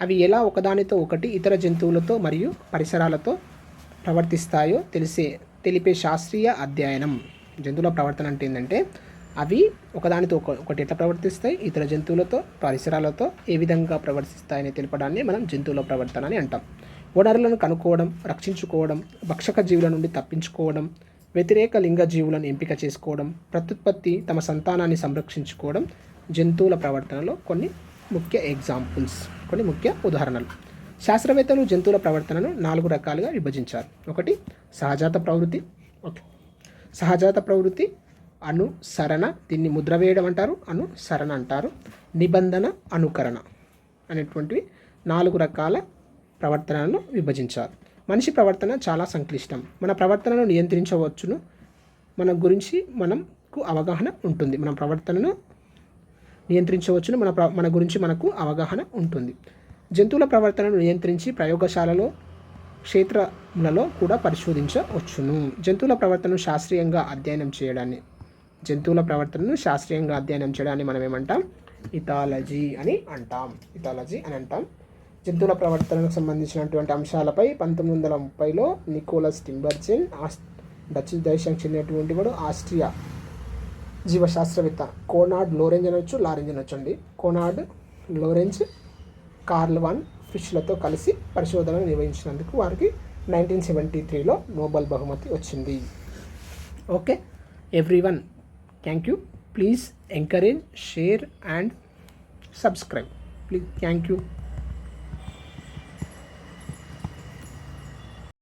S1: అవి ఎలా ఒకదానితో ఒకటి ఇతర జంతువులతో మరియు పరిసరాలతో ప్రవర్తిస్తాయో తెలిపే శాస్త్రీయ అధ్యయనం. జంతువుల ప్రవర్తన అంటే ఏంటంటే అవి ఒకదానితో ఒకటి ఎట్లా ప్రవర్తిస్తాయి, ఇతర జంతువులతో పరిసరాలతో ఏ విధంగా ప్రవర్తిస్తాయని తెలపడాన్ని మనం జంతువుల ప్రవర్తన అని అంటాం. వనరులను కనుక్కోవడం, రక్షించుకోవడం, భక్షక జీవుల నుండి తప్పించుకోవడం, వ్యతిరేక లింగ జీవులను ఎంపిక చేసుకోవడం, ప్రత్యుత్పత్తి, తమ సంతానాన్ని సంరక్షించుకోవడం జంతువుల ప్రవర్తనలో కొన్ని ముఖ్య ఎగ్జాంపుల్స్, కొన్ని ముఖ్య ఉదాహరణలు. శాస్త్రవేత్తలు జంతువుల ప్రవర్తనను 4 రకాలుగా విభజించారు. ఒకటి సహజాత ప్రవృత్తి. సహజాత ప్రవృత్తి, అనుసరణ, దీన్ని ముద్ర వేయడం అంటారు, అనుసరణ అంటారు, నిబంధన, అనుకరణ అనేటువంటివి 4 రకాల ప్రవర్తనలను విభజించారు. మనిషి ప్రవర్తన చాలా సంక్లిష్టం. మన ప్రవర్తనను నియంత్రించవచ్చును. మన గురించి మనకు అవగాహన ఉంటుంది. మన ప్రవర్తనను నియంత్రించవచ్చును. మన గురించి మనకు అవగాహన ఉంటుంది. జంతువుల ప్రవర్తనను నియంత్రించి ప్రయోగశాలలో, క్షేత్రములలో కూడా పరిశోధించవచ్చును. జంతువుల ప్రవర్తనను శాస్త్రీయంగా అధ్యయనం చేయడాన్ని మనం ఏమంటాం? ఇథాలజీ అని అంటాం. జంతువుల ప్రవర్తనకు సంబంధించినటువంటి అంశాలపై 1930లో నికోలస్ టింబర్జెన్, డచ్ దేశానికి చెందినటువంటి వాడు, ఆస్ట్రియా జీవశాస్త్రవేత్త కోనార్డ్ లారెంజ్ అండి. కోనార్డ్ లోరెంజ్, కార్ల్ వాన్ ఫిష్లతో కలిసి పరిశోధనలు నిర్వహించినందుకు వారికి 1973లో నోబెల్ బహుమతి వచ్చింది. Okay everyone, thank you. Please encourage, share and subscribe. Please, thank you.